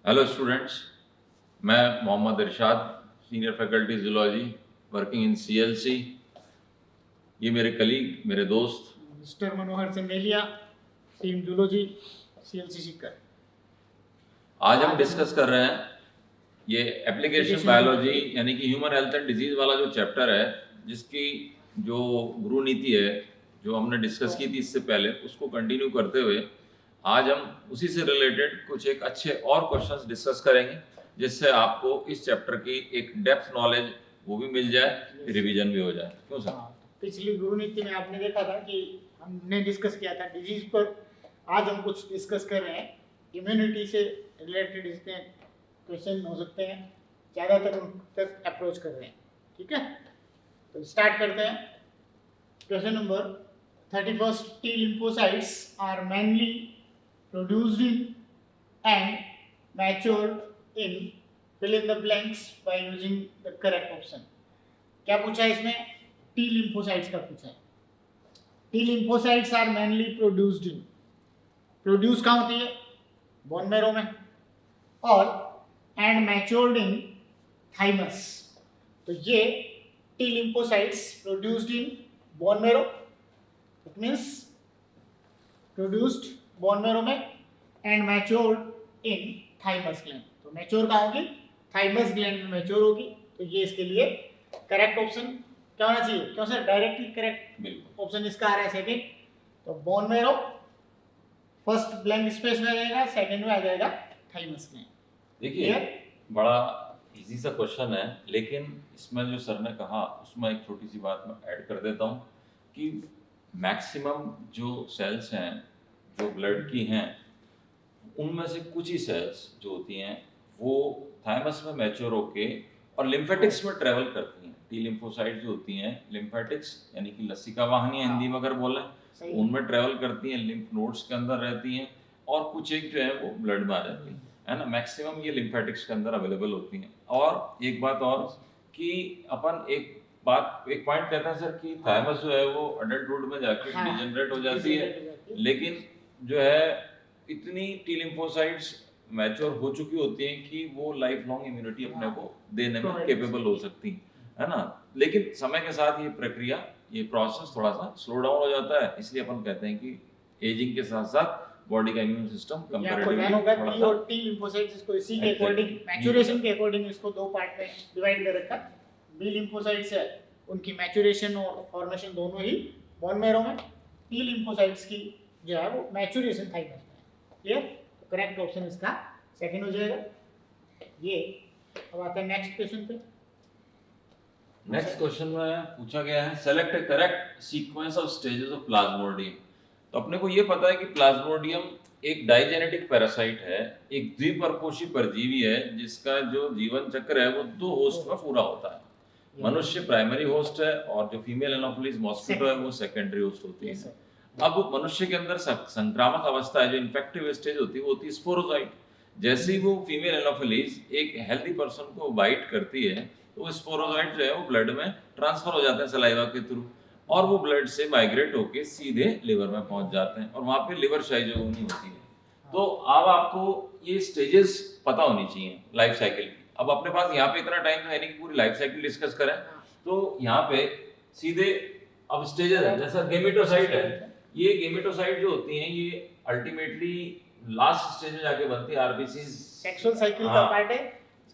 Hello students, मैं Mohammad Irshad, senior faculty zoology working in CLC. ये मेरे कलीग, मेरे दोस्त mister Manohar Chandelia, team zoology CLC Sikar. आज हम डिस्कस कर रहे हैं ये एप्लीकेशन बायोलॉजी यानी कि ह्यूमन हेल्थ एंड डिजीज वाला जो चैप्टर है, जिसकी जो गुरु नीति है जो हमने डिस्कस की थी इससे पहले, उसको कंटिन्यू करते हुए आज हम उसी से रिलेटेड कुछ एक अच्छे और क्वेश्चंस डिस्कस करेंगे, जिससे आपको इस चैप्टर की एक डेप्थ नॉलेज वो भी मिल जाए, रिवीजन भी हो जाए। क्यों सर? पिछली गुरु नीति में आपने देखा था कि हमने डिस्कस किया था डिजीज पर। आज हम कुछ डिस्कस कर रहे हैं इम्यूनिटी से रिलेटेड, जितने क्वेश्चन हो सकते हैं ज़्यादातर उन तक अप्रोच कर रहे हैं। ठीक है, तो स्टार्ट करते हैं। Question number 31, T lymphocytes are mainly produced in and matured in fill in the blanks by using the correct option। क्या पूछा है इसमें? T lymphocytes का पूछा है। T lymphocytes are mainly produced in, produce कहाँ होती है? बोन मैरो में, और एंड मैच्योर्ड इन थाइमस। तो ये T lymphocytes produced in bone marrow, it means produced bone marrow में and matured in thymus gland. तो मैच्योर कहाँ होगी? थाइमस ग्लैंड में मैच्योर होगी। तो ये इसके लिए करेक्ट ऑप्शन क्या होना चाहिए? क्यों सर? डायरेक्टली करेक्ट ऑप्शन इसका आ रहा है सेकंड। तो bone marrow first blank space में आ जाएगा, सेकंड में आ जाएगा थाइमस ग्लैंड। देखिए, बड़ा इजी सा क्वेश्चन है, लेकिन इसमें जो सर ने कहा उसमें एक छोटी सी बात मैं ऐड कर देता हूँ कि मैक्सिमम जो सेल्स हैं जो ब्लड की हैं, उनमें से कुछ ही सेल्स जो होती हैं वो थाइमस में मैच्योर होके और लिम्फेटिक्स में ट्रेवल करती हैं। टी लिम्फोसाइट जो होती हैं, लिम्फेटिक्स यानी कि लसिका वाहिनी हिंदी में अगर बोलें, उनमें ट्रेवल करती हैं, लिम्फ नोड्स के अंदर रहती हैं, और कुछ एक जो है वो ब्लड में आ जाती है ना। मैक्सिमम ये लिम्फेटिक्स के अंदर अवेलेबल होती हैं। और एक बात और कि अपन एक पॉइंट कहते हैं सर कि थाइमस जो है वो अडल्टहुड में जाके डिजेनरेट हो जाती है, लेकिन जो है इतनी टी लिम्फोसाइट्स मैच्योर हो चुकी होती हैं कि वो लाइफ लॉन्ग इम्यूनिटी अपने को देने में केपेबल हो सकती है ना। लेकिन समय के साथ ये प्रक्रिया, ये प्रोसेस थोड़ा सा स्लो डाउन हो जाता है, इसलिए अपन कहते हैं कि एजिंग के साथ साथ बॉडी का इम्यून सिस्टम कंपैरेटिवली और टी लिम्फोसाइट्स इसको इसी के अकॉर्डिंग, मैच्योरेशन के अकॉर्डिंग इसको दो पार्ट में डिवाइड कर रखा। बी लिम्फोसाइट्स है, उनकी मैच्योरेशन और फॉर्मेशन दोनों ही बोन मैरो में। टी लिम्फोसाइट्स की जो है वो मैच्योरेशन थाइमस में। क्लियर? तो करेक्ट ऑप्शन इसका सेकंड हो जाएगा ये। अब आते हैं नेक्स्ट क्वेश्चन पे। नेक्स्ट क्वेश्चन में पूछा गया है, select A correct sequence of stages of Plasmodium. तो अपने को ये पता है कि प्लाज्मोडियम एक डाइजेनेटिक पैरासाइट है, एक द्विपर्पोषी परजीवी है, जिसका जो जीवन चक्र है वो दो होस्ट में पूरा होता है। मनुष्य प्राइमरी होस्ट है और जो फीमेल एनोफिलीज मॉस्किटो है वो सेकेंडरी होस्ट होती है। अब मनुष्य के अंदर संक्रामक अवस्था है, जो इन्फेक्टिव स्टेज होती है, वो होती है स्पोरोजाइट। जैसे ही वो फीमेल एनोफिलीज एक हेल्दी पर्सन को बाइट करती है, तो वो स्पोरोजाइट जो है वो ब्लड में ट्रांसफर हो जाते हैं सलाइवा के थ्रू, और वो ब्लड से माइग्रेट होके सीधे लिवर में पहुंच जाते हैं, और वहां पे लिवर शाइजोगोनी होती है। तो अब आपको ये स्टेजेस पता होनी चाहिए लाइफ साइकिल की। अब अपने पास यहाँ पे इतना टाइम है नहीं कि पूरी लाइफ साइकिल डिस्कस करें, तो यहाँ पे सीधे अब स्टेजेस है। जैसा गेमेटोसाइट है, ये गेमेटोसाइट जो होती हैं ये अल्टीमेटली लास्ट स्टेज में जाके बनती है आरबीसीज। सेक्सुअल साइकिल का पार्ट है।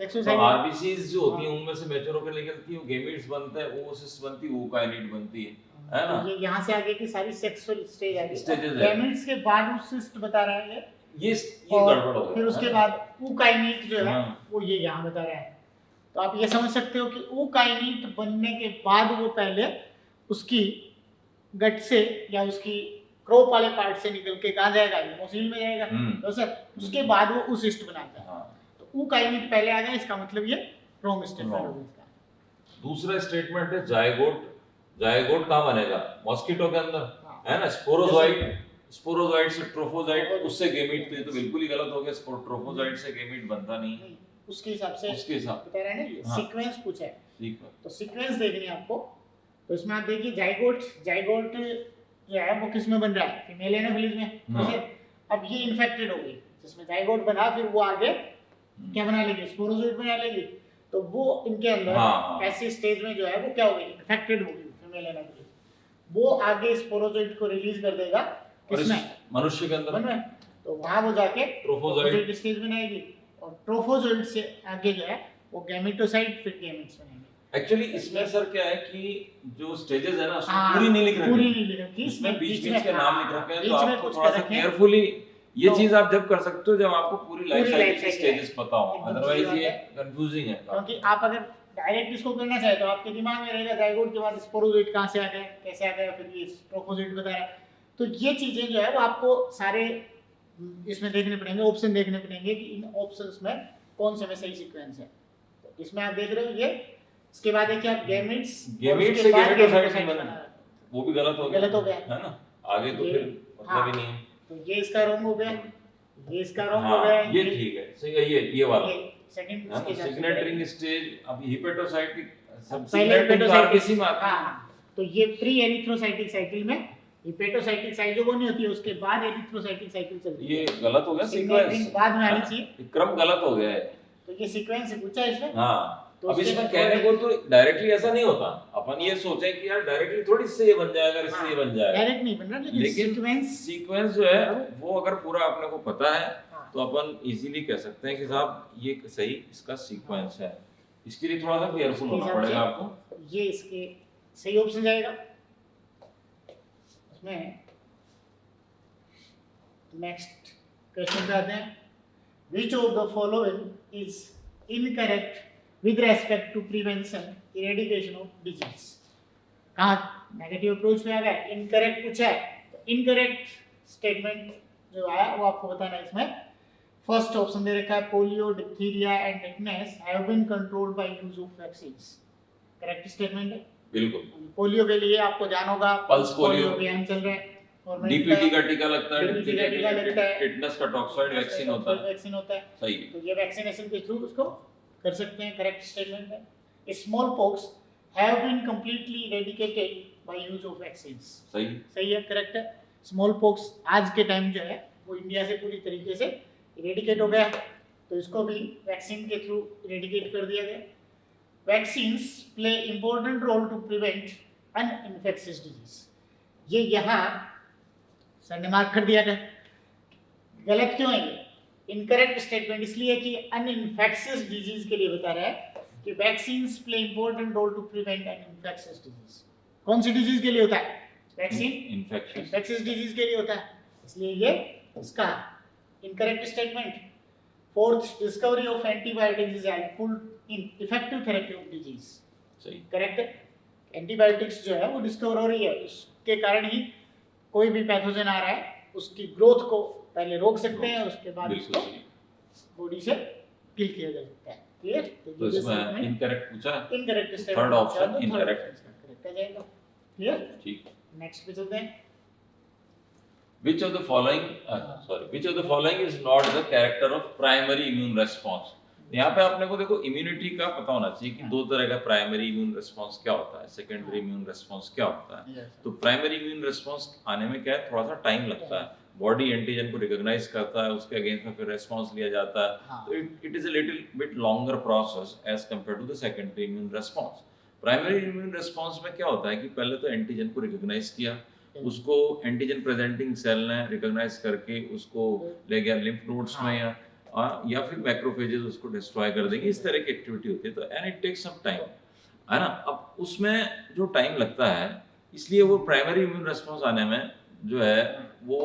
सेक्सुअल साइकिल आरबीसीज जो होती हैं उनमें से मैच्योर होकर निकलती है, वो गेमेट्स बनते हैं, ओवोसिस्ट बनती है, ओकाइनिट बनती है ना। ये यहाँ से आगे की सारी सेक्सुअल स्टेज आ गई। गेमेट्स के बाद ओसिस्ट बता रहा है ये गड़बड़ हो गया। फिर उसके बाद ookinete जो है वो ये यहाँ बता रहा है। तो आप ये समझ सकते हो कि ookinete बनने के बाद वो पहले उसकी गट से या उसकी क्रोप वाले पार्ट से निकल के कहाँ जाएगा? मोसील में जाएगा। तो सर उसके बाद वो oocyst बनाता है। तो ookinete पहले आ गया, इसका मतलब ये रॉन्ग स्टेटमेंट हो गया। दूसरा स्टेटमेंट है जायगोट। जायगोट कहाँ बनेगा? मॉस्किटो के अंदर है ना। स्पोरोजोइट से ट्रोफोजोइट, उससे गेमीट, तो बिल्कुल ही गलत हो गया। ट्रोफोजोइट से गेमीट बनता नहीं। उसके हिसाब से बता रहे हैं ना, ये सीक्वेंस पूछा है। तो सीक्वेंस देखनी है आपको। तो इसमें आप देखिए जाइगोट जो है वो किस में बन रहा है? फीमेल एनोफिलीज में। अब ये इन्फेक्टेड हो गई, जिसमें जाइगोट बना, फिर वो आगे क्या बना लेगी, स्पोरोजोइट बना लेगी। तो वो इनके अंदर हाँ। ऐसे स्टेज में जो है वो क्या होगी, इन्फेक्टेड होगी फीमेल एनाफिलिस, वो आगे स्पोरोजोइट को रिलीज कर देगा और इस किसमें, मनुष्य के अंदर मन में। तो वहां वो जाके ट्रोफोजोइट ट्रोफोजोइट स्टेज बनाएगी, और ट्रोफोजोइट से आगे जो है वो गैमेटोसाइट, फिर गैमेट्स बनेंगे। एक्चुअली इसमें सर क्या है कि जो स्टेजेस है ना उसमें हाँ, पूरी नहीं लिख रखी, पूरी नहीं लिख रखी, इसमें बीच बीच के नाम लिख रखे हैं, तो बीच में आपको कुछ थोड़ा कर सा रखे हैं। केयरफुली ये तो- चीज आप जब कर सकते हो जब आपको पूरी लाइफ पूरी साइकिल life के cycle स्टेजेस पता हो, एकदम अदरवाइज सही ये बात कंफ्यूजिंग है। क्योंकि आप अगर डायरेक्ट इसको करना चाहे तो आपके दिमाग में रहेगा जाइगोट के बाद स्पोरोजोइट कहाँ से आ गया, कैसे आ गया, फिर ये ट्रोफोजोइट बता रहा है। तो ये चीजें जो है वो आपको सारे इसमें देखने पड़ेंगे, ऑप्शन देखने पड़ेंगे कि इन ऑप्शंस में कौन से में सही सीक्वेंस है। तो इसमें आप देख रहे हो ये, इसके बाद है क्या, गैमेट्स, गैमेट से गैमेटोसाइट नहीं बना, वो भी गलत हो गया, गलत हो गया है ना, आगे तो ये- फिर मतलब ही नहीं है। तो ये इसका रॉन्ग हो गया, ये इसका रॉन्ग हो हाँ गया, ये ठीक है, सही है, ये वाला सेकंड है ना, सिग्नेटरिंग स्टेज। अब हिपेटोसाइट की सब पहले सिग्नेटरिंग तो आरबीसी में आती है। हाँ, तो ये प्री एरिथ्रोसाइटिक साइकिल में हिपेटोसाइटिक साइजोगोनी होती है, उसके बाद एरिथ्रोसाइटिक साइकिल चलती है। ये गलत हो गया सिग्नेटरिंग सीक्वेंस, बाद में आनी चाहिए, क्रम गलत हो गया है। तो ये सीक्वेंस से पूछा है इसमें। हाँ तो अब उसके इसमें बाद कहने को तो डायरेक्टली ऐसा नहीं होता, अपन ये सोचे कि यार डायरेक्टली थोड़ी इससे ये बन जाएगा, इससे ये बन जाएगा, डायरेक्ट नहीं बन रहा, लेकिन लेकिन सीक्वेंस सीक्वेंस जो है वो अगर पूरा अपने को पता है हाँ। तो अपन इजीली कह सकते हैं कि साहब ये सही इसका सीक्वेंस है। इसके लिए थोड़ा सा केयरफुल इसके होना हिसाब पड़ेगा से आपको। ये इसके सही ऑप्शन जाएगा। उसमें नेक्स्ट क्वेश्चन पे आते हैं, which of the following is incorrect with respect to prevention eradication of disease। कहाँ नेगेटिव अप्रोच में आ गया, इनकरेक्ट पूछा है, तो इनकरेक्ट स्टेटमेंट जो आया वो आपको बताना है। इसमें फर्स्ट ऑप्शन दे रखा है, polio, diphtheria and tetanus have been controlled by use of vaccines. Correct statement है। बिल्कुल, पोलियो के लिए आपको जान होगा, पल्स पोलियो अभियान चल रहा है, और डीपीटी का टीका लगता है, DPT का टीका लगता है, टिटनेस का टॉक्साइड वैक्सीन होता है, वैक्सीन होता है। सही। तो ये वैक्सीनेशन के थ्रू उसको कर सकते हैं। करेक्ट स्टेटमेंट है। Smallpox have been completely eradicated by use of vaccines. सही सही है, करेक्ट है। स्मॉल पॉक्स आज के टाइम जो है वो इंडिया से पूरी तरीके से इरेडिकेट हो गया, तो इसको भी वैक्सीन के थ्रू इरेडिकेट कर दिया गया। Vaccines play important role to prevent an infectious disease. ये यहाँ सर ने मार्क कर दिया था, गलत क्यों है ये, इनकरेक्ट स्टेटमेंट इसलिए कि अनइन्फेक्शियस डिजीज के लिए बता रहा है कि vaccines play important role to prevent an infectious disease. कौन सी डिजीज के लिए होता है वैक्सीन, इन्फेक्शन इन्फेक्शियस डिजीज के लिए होता है, इसलिए ये इसका incorrect statement. Fourth, discovery of antibiotics is helpful in effective therapy of disease. सही करेक्ट है, एंटीबायोटिक्स जो है वो डिस्कवर हो रही है, उसके कारण ही कोई भी पैथोजन आ रहा है उसकी ग्रोथ को पहले रोक सकते हैं, उसके बाद बिल्कुल उसको सही। बॉडी से किल किया जा सकता है। क्लियर, तो इसमें इनकरेक्ट पूछा, incorrect statement, third option incorrect, correct आ जाएगा। क्लियर, ठीक। नेक्स्ट पे चलते हैं। Which of the following which of the following is not the character of primary immune response। यहाँ पे आपने को देखो इम्यूनिटी का पता होना चाहिए कि दो तरह का प्राइमरी इम्यून रिस्पांस क्या होता है, सेकेंडरी इम्यून रिस्पांस क्या होता है। तो प्राइमरी इम्यून रिस्पांस आने में क्या है, थोड़ा सा टाइम लगता है, बॉडी एंटीजन को रिकॉग्नाइज करता है, उसके अगेंस्ट में फिर रिस्पांस लिया जाता है, हाँ। तो it is a little bit longer process as compare to the secondary immune response. Primary immune response में क्या होता है कि पहले तो एंटीजन को रिकॉग्नाइज किया, उसको एंटीजन प्रेजेंटिंग सेल ने रिकॉग्नाइज करके उसको ले गया लिम्फ नोड्स में या फिर मैक्रोफेजेस उसको डिस्ट्रॉय कर देंगे, इस तरह की एक्टिविटी होती है। तो and it takes some time, है ना। अब उसमें जो टाइम लगता है इसलिए वो प्राइमरी इम्यून रिस्पांस आने में जो है वो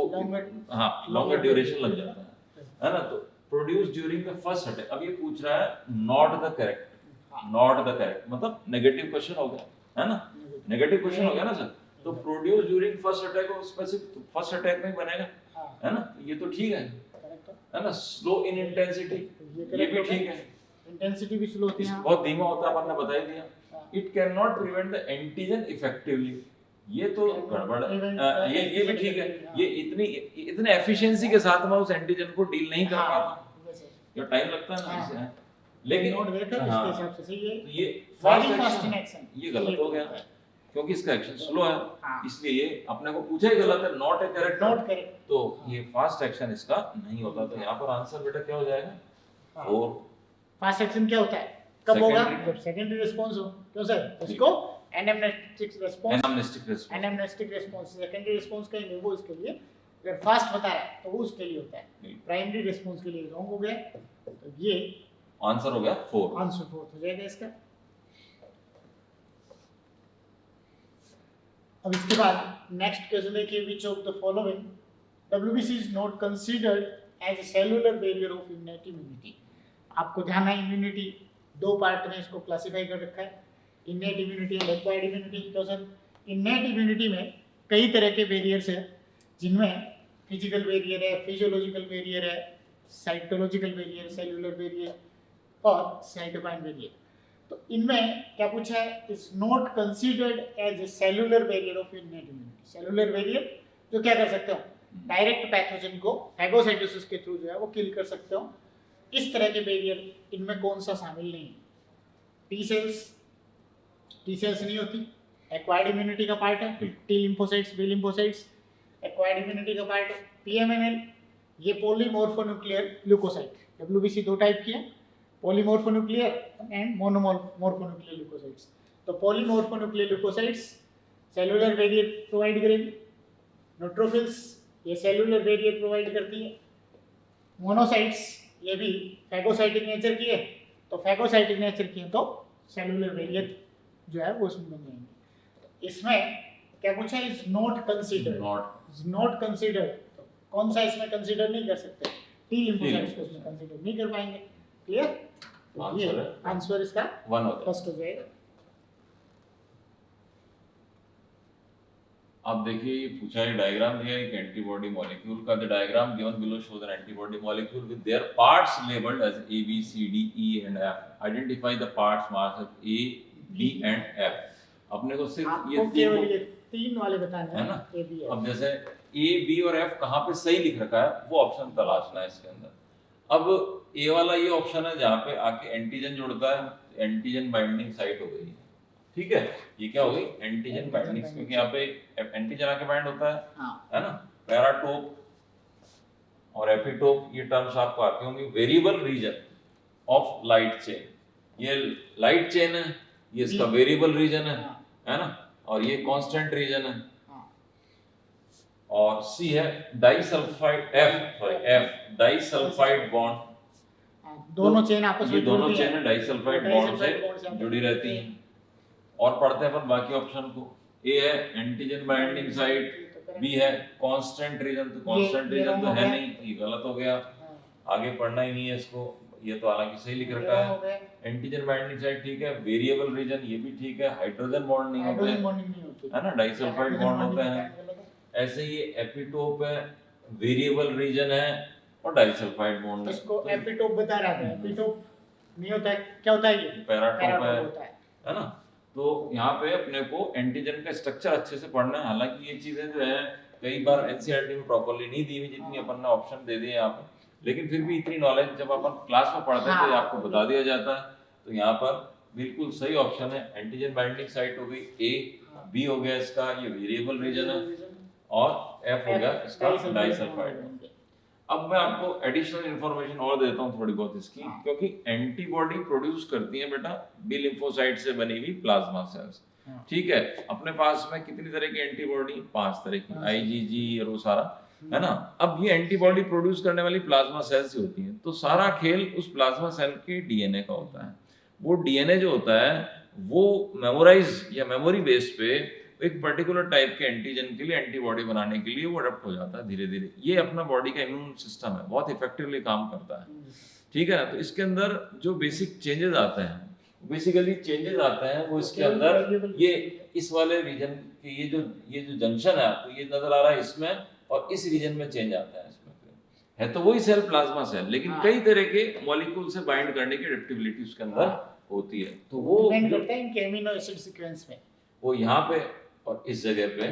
लॉन्गर ड्यूरेशन लग जाता है ना। तो produce during the first attack. अब ये पूछ रहा है not the correct, not the correct मतलब नेगेटिव क्वेश्चन हो गया, है ना, नेगेटिव क्वेश्चन हो गया ना सर। तो प्रोड्यूस ड्यूरिंग फर्स्ट अटैक और स्पेसिफिक फर्स्ट अटैक में बनेगा, है ना, ये तो ठीक है ना। स्लो इन इंटेंसिटी, ये भी ठीक है, इंटेंसिटी भी स्लो होती है, बहुत धीमा होता है, अपन ने बता ही दिया। It can not prevent the antigen effectively, ये तो गड़बड़ है, ये भी ठीक है। ये इतने एफिशिएंसी के साथ में उस एंटीजन को डील नहीं कर पाता, ये टाइम लगता है ना इससे, लेकिन नोट देखकर इसके हिसाब से सही है। तो ये fast fast in action action ये गलत हो गया क्योंकि इसका एक्शन स्लो है, हाँ। इसलिए ये अपने को पूछा ही गलत है, नॉट ए करेक्ट। नोट करें, तो ये फास्ट एक्शन इसका नहीं होता। तो यहाँ पर आंसर बेटा क्या हो जाएगा, 4 फास्ट एक्शन क्या होता है, कब होगा, Secondary. जब सेकेंडरी रिस्पांस हो, क्यों सर, उसको anamnestic response, anamnestic response. Anamnestic response, secondary response कहेंगे वो इसके लिए, अगर फास्ट बता रहा है तो वो उसके लिए होता है, प्राइमरी रिस्पांस के लिए रॉन्ग हो गया, तो ये आंसर हो गया 4। आंसर 4 हो जाएगा इसका। अब इसके बाद नेक्स्ट क्वेश्चन है कि which of the following WBC is not considered as a cellular barrier of immunity immunity. आपको ध्यान है इम्यूनिटी दो पार्ट में इसको क्लासिफाई कर रखा है, innate immunity and acquired immunity. तो सर इनेट इम्यूनिटी में कई तरह के बैरियर्स है, जिनमें फिजिकल बैरियर है, फिजियोलॉजिकल बैरियर है, साइटोलॉजिकल बैरियर, सेलुलर बैरियर और साइटोकाइन बैरियर। तो इनमें क्या पूछा है, is not considered as a cellular barrier of innate immunity. Cellular barrier जो क्या कर सकते हो, डायरेक्ट पैथोजन को फैगोसाइटोसिस के थ्रू जो है वो किल कर सकते हो। इस तरह के बैरियर इनमें कौन सा शामिल नहीं है, टी सेल्स नहीं होती, एक्वायर्ड इम्यूनिटी का पार्ट है, T lymphocytes, B lymphocytes acquired immunity का पार्ट है, पीएमएनएल ये पॉलीमॉर्फोन्यूक्लियर ल्यूकोसाइट। WBC दो टाइप की है, पॉलीमॉर्फोन्यूक्लियर एंड मोनोमॉर्फोन्यूक्लियर ल्यूकोसाइट्स। तो polymorphonuclear leukocytes cellular barrier provide करेगी, न्यूट्रोफिल्स ये सेलुलर बैरियर प्रोवाइड करती है, मोनोसाइट्स ये भी फैगोसाइटिक नेचर की है, तो फैगोसाइटिक नेचर की है तो सेलुलर बैरियर जो है वो उसमें बन जाएंगे। इसमें क्या पूछा, is not considered, not considered, तो कौन सा इसमें कंसीडर नहीं कर सकते, टी लिम्फोसाइट्स को इसमें कंसीडर नहीं कर पाएंगे। क्लियर, तो ये आंसर इसका 1 हो गया। फर्स्ट हो जाएगा। अब देखिए ये पूछा है, डायग्राम दिया है एक एंटीबॉडी मॉलिक्यूल का। The diagram given below shows an antibody molecule with their parts labelled as A B C D E and F। Identify the parts marked as A B and F। अपने को सिर्फ ये केवल ये तीन वाले बताने है ना। A B F। अब जैसे A B और F कहाँ पे सही लिख रखा है वो ऑप्शन तलाशना है इसके अंदर। अब A वाला ये ऑप्शन है जहाँ पे आके एंटीजन जुड़ता है, एंटीजन बाइंडिंग साइट हो गई, ठीक है। ये क्या हो गई, एंटीजन बाइंडिंग, क्योंकि यहाँ पे एंटीजन आके बाइंड होता है ना। पैराटोप और एपिटोप ये टर्म्स आपको आते होंगे। Variable region of light chain, ये लाइट चेन है, ये इसका वेरिएबल रीजन है ना, और ये कांस्टेंट रीजन है। और सी है डाइसल्फाइड, F डाइसल्फाइड बॉन्ड। दोनों चेन आपस में दोनों चेन डाइसल्फाइड बॉन्ड से जुड़ी रहती हैं। और पढ़ते हैं अपन बाकी ऑप्शन को। ए है एंटीजन बाइंडिंग साइट, बी है कांस्टेंट रीजन, तो कांस्टेंट रीजन तो है नहीं, ये गलत हो गया, आगे पढ़ना ही नहीं है इसको। ये तो हालांकि सही लिख रखा है, एंटीजन बाइंडिंग साइट ठीक है, वेरिएबल रीजन ये भी ठीक है, हाइड्रोजन बॉन्ड नहीं होते है ना, डाइसल्फाइड बॉन्ड होते हैं। ऐसे ही एपिटोप है, वेरिएबल रीजन है और डाइसल्फाइड बॉन्ड है। इसको एपिटोप बता रहा था, एपिटोप नहीं होता है, क्या होता है ये, पैराटोप है ना। तो यहाँ पे अपने को एंटीजन का स्ट्रक्चर अच्छे से पढ़ना है। हालांकि ये चीजें जो है कई बार एनसीईआरटी में प्रॉपर्ली नहीं दी हुई जितनी अपन ने ऑप्शन दे दिए यहाँ पे, लेकिन फिर भी इतनी नॉलेज जब अपन क्लास में पढ़ते हैं तो आपको बता दिया जाता है। तो यहाँ पर बिल्कुल सही ऑप्शन है, एंटीजन बाइंडिंग साइट हो गई A, B हो गया इसका ये वेरिएबल रीजन है, और F हो गया इसका डाइसल्फाइड। अब मैं आपको एडिशनल इंफॉर्मेशन और देता हूँ थोड़ी बहुत इसकी, क्योंकि एंटीबॉडी प्रोड्यूस करती है बेटा बी लिम्फोसाइट से बनी हुई प्लाज्मा सेल्स, ठीक है। अपने पास में कितनी तरह की एंटीबॉडी, 5 तरह की, IgG और वो सारा है ना। अब ये एंटीबॉडी प्रोड्यूस करने वाली प्लाज्मा सेल्स ही होती हैं, तो सारा खेल उस प्लाज्मा सेल के डीएनए का होता है। वो डीएनए जो होता है वो मेमोराइज या मेमोरी बेस पे एक पर्टिकुलर टाइप के एंटीजन के लिए एंटीबॉडी बनाने के लिए वो अडॉप्ट हो जाता है धीरे धीरे। ये अपना बॉडी का इम्यून सिस्टम है, बहुत इफेक्टिवली काम करता है, ठीक है ना। तो इसके अंदर जो बेसिक चेंजेस आते हैं, बेसिकली चेंजेस आते हैं वो इसके अंदर, ये इस वाले रीजन के ये जो जंक्शन है आपको ये नजर आ रहा है इसमें, और इस रीजन में चेंज आता है इसमें, है तो वही सेल प्लाज्मा सेल, लेकिन कई तरह के मॉलिक्यूल से बाइंड करने की एडेप्टेबिलिटी उसके अंदर होती है। तो वो डिपेंड करता है इनके एमिनो एसिड सीक्वेंस में, वो यहाँ पे और इस जगह पे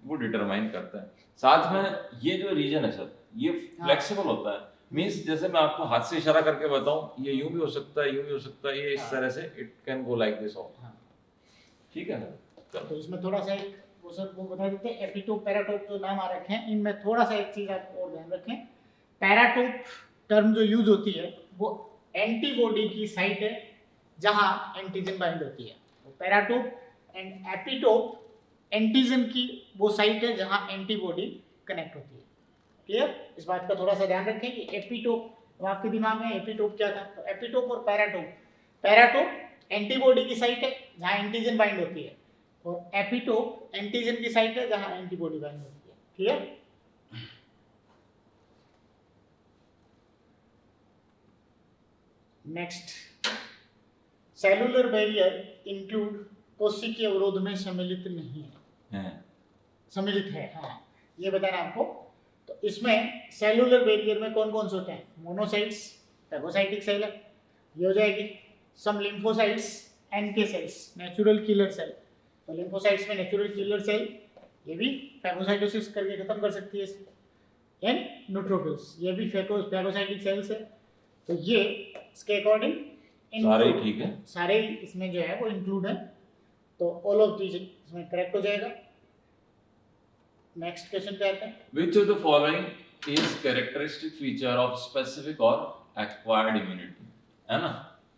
वो डिटरमाइन करता है। साथ में ये जो रीजन है सर ये फ्लेक्सिबल होता है, मींस जैसे मैं आपको हाथ से इशारा करके बताऊं ये यूं भी हो सकता है, यूं भी हो सकता है, ये इस तरह से it can go like this also, ठीक है ना। तो इसमें थोड़ा सा एक वो सर वो बता देते हैं, एपिटोप पैराटोप जो नाम आ रखे हैं इनमें थोड़ा सा एक चीज आप और ध्यान रखें। पैराटोप टर्म जो यूज होती है वो एंटीबॉडी की साइट है जहां एंटीजन बाइंड होती है। पैराटोप एंड एपिटोप एंटीजन की वो साइट है जहां एंटीबॉडी कनेक्ट होती है। क्लियर? इस बात का थोड़ा सा ध्यान रखें कि एपिटोप, अब आपके दिमाग में एपिटोप क्या था? तो एपिटोप और पैराटोप, पैराटोप एंटीबॉडी की साइट है जहां एंटीजन बाइंड होती है, और एपिटोप एंटीजन की साइट है जहां एंटीबॉडी बाइंड होती है। Clear? Next, cellular barrier include कोशिकीय अवरोध में सम्मिलित नहीं है, सम्मिलित है, हाँ ये बताना आपको। तो इसमें सेलुलर बैरियर में कौन कौन से होते हैं? मोनोसाइट्स, फैगोसाइटिक सेल है, ये हो जाएगी। Some lymphocytes, NK cells, natural killer cell. तो लिम्फोसाइट्स में नेचुरल किलर सेल, ये भी फैगोसाइटोसिस करके खत्म कर सकती है। एंड न्यूट्रोफिल्स, ये भी फैगोसाइटिक सेल्स है। तो ये इसके अकॉर्डिंग सारे ही ठीक है, सारे इसमें जो है वो इंक्लूड है। तो ऑल ऑफ दीज इसमें करेक्ट हो जाएगा। नेक्स्ट क्वेश्चन पे आते हैं। which of the following is characteristic feature of specific or acquired immunity, है ना?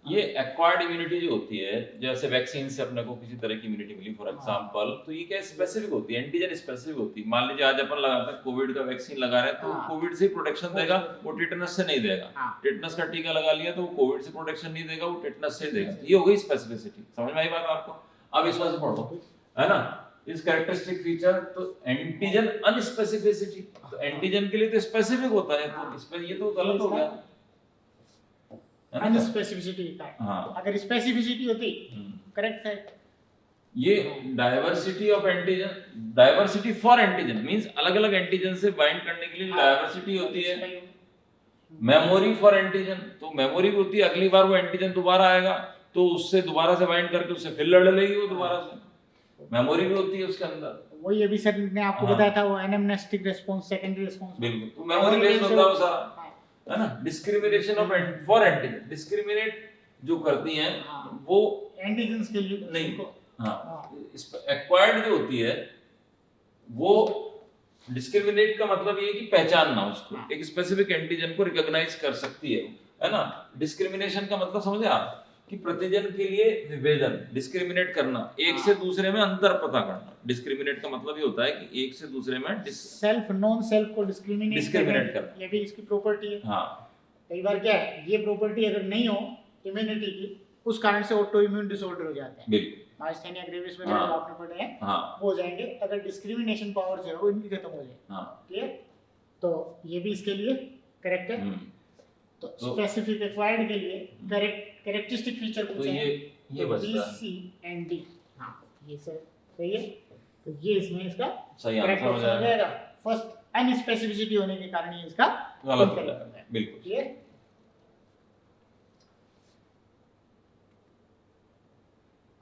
ये एक्वायर्ड इम्यूनिटी जो होती है, जैसे वैक्सीन से अपने को किसी तरह की इम्यूनिटी मिली फॉर एग्जांपल, तो ये क्या स्पेसिफिक होती है, एंटीजन स्पेसिफिक होती है। मान लीजिए आज अपन लगाते हैं कोविड का वैक्सीन लगा रहे हैं, तो कोविड से प्रोटेक्शन देगा, वो टेटनस से नहीं देगा। टेटनस का टीका लगा लिया तो वो कोविड से प्रोटेक्शन नहीं देगा, वो टेटनस से देगा। ये हो गई स्पेसिफिसिटी। समझ में आई बात आपको? अब इसमें से पढ़ो, है ना? इस कैरेक्टरिस्टिक फीचर, तो एंटीजन अनस्पेसिफिसिटी, तो एंटीजन के लिए तो स्पेसिफिक होता है, तो इस पर ये तो गलत हो गया, अनस्पेसिफिसिटी का। हाँ, अगर स्पेसिफिसिटी होती करेक्ट है। ये diversity of antigen, diversity for antigen means अलग अलग एंटीजन से बाइंड करने के लिए डाइवर्सिटी होती है। मेमोरी फॉर एंटीजन, तो मेमोरी होती है, अगली बार वो एंटीजन दोबारा आएगा तो उससे दोबारा से बाइंड करके उससे फिर लड़ लेगी वो दोबारा से, मेमोरी भी होती है उसके अंदर। वही अभी सर ने आपको बताया था, वो एनामनेस्टिक रिस्पांस, सेकेंडरी रिस्पांस, बिल्कुल, तो मेमोरी बेस्ड होता है वो सारा, है ना? Discrimination of for antigen, discriminate जो करती हैं वो एंटीजन्स के लिए नहीं। हाँ, एक्वायर्ड जो होती है वो डिस्क्रिमिनेट का मतलब ये है कि पहचानना, उसको एक स्पेसिफिक एंटीजन को रिकॉग्नाइज कर सकती है ना? डिस्क्रिमिनेशन का मतलब समझे आप, कि प्रतिजन के लिए विभेदन, डिस्क्रिमिनेट करना, एक से दूसरे में अंतर पता करना। डिस्क्रिमिनेट का मतलब ये होता है कि एक से दूसरे में सेल्फ नॉन सेल्फ को डिस्क्रिमिनेट करना, ये भी इसकी प्रॉपर्टी है। हाँ, कई बार क्या है, ये प्रॉपर्टी अगर नहीं हो इम्यूनिटी की, उस कारण से ऑटो इम्यून डिसऑर्डर हो जाते हैं। बिल्कुल, माइस्थेनिया ग्रेविस वगैरह जो आपने पढ़े हैं वो हो जाएंगे अगर डिस्क्रिमिनेशन पावर जो है वो इनकी खत्म हो जाए। क्लियर? तो ये भी इसके लिए करेक्ट है। तो स्पेसिफिक एक्वायर्ड के लिए कैरेक्टरिस्टिक फीचर पूछे हैं, ये बचता बी, सी एंड डी। हाँ, ये सर सही है। तो ये इसमें इसका सही आंसर हो जाएगा। फर्स्ट अनस्पेसिफिसिटी होने के कारण ये इसका गलत हो जाएगा। बिल्कुल क्लियर?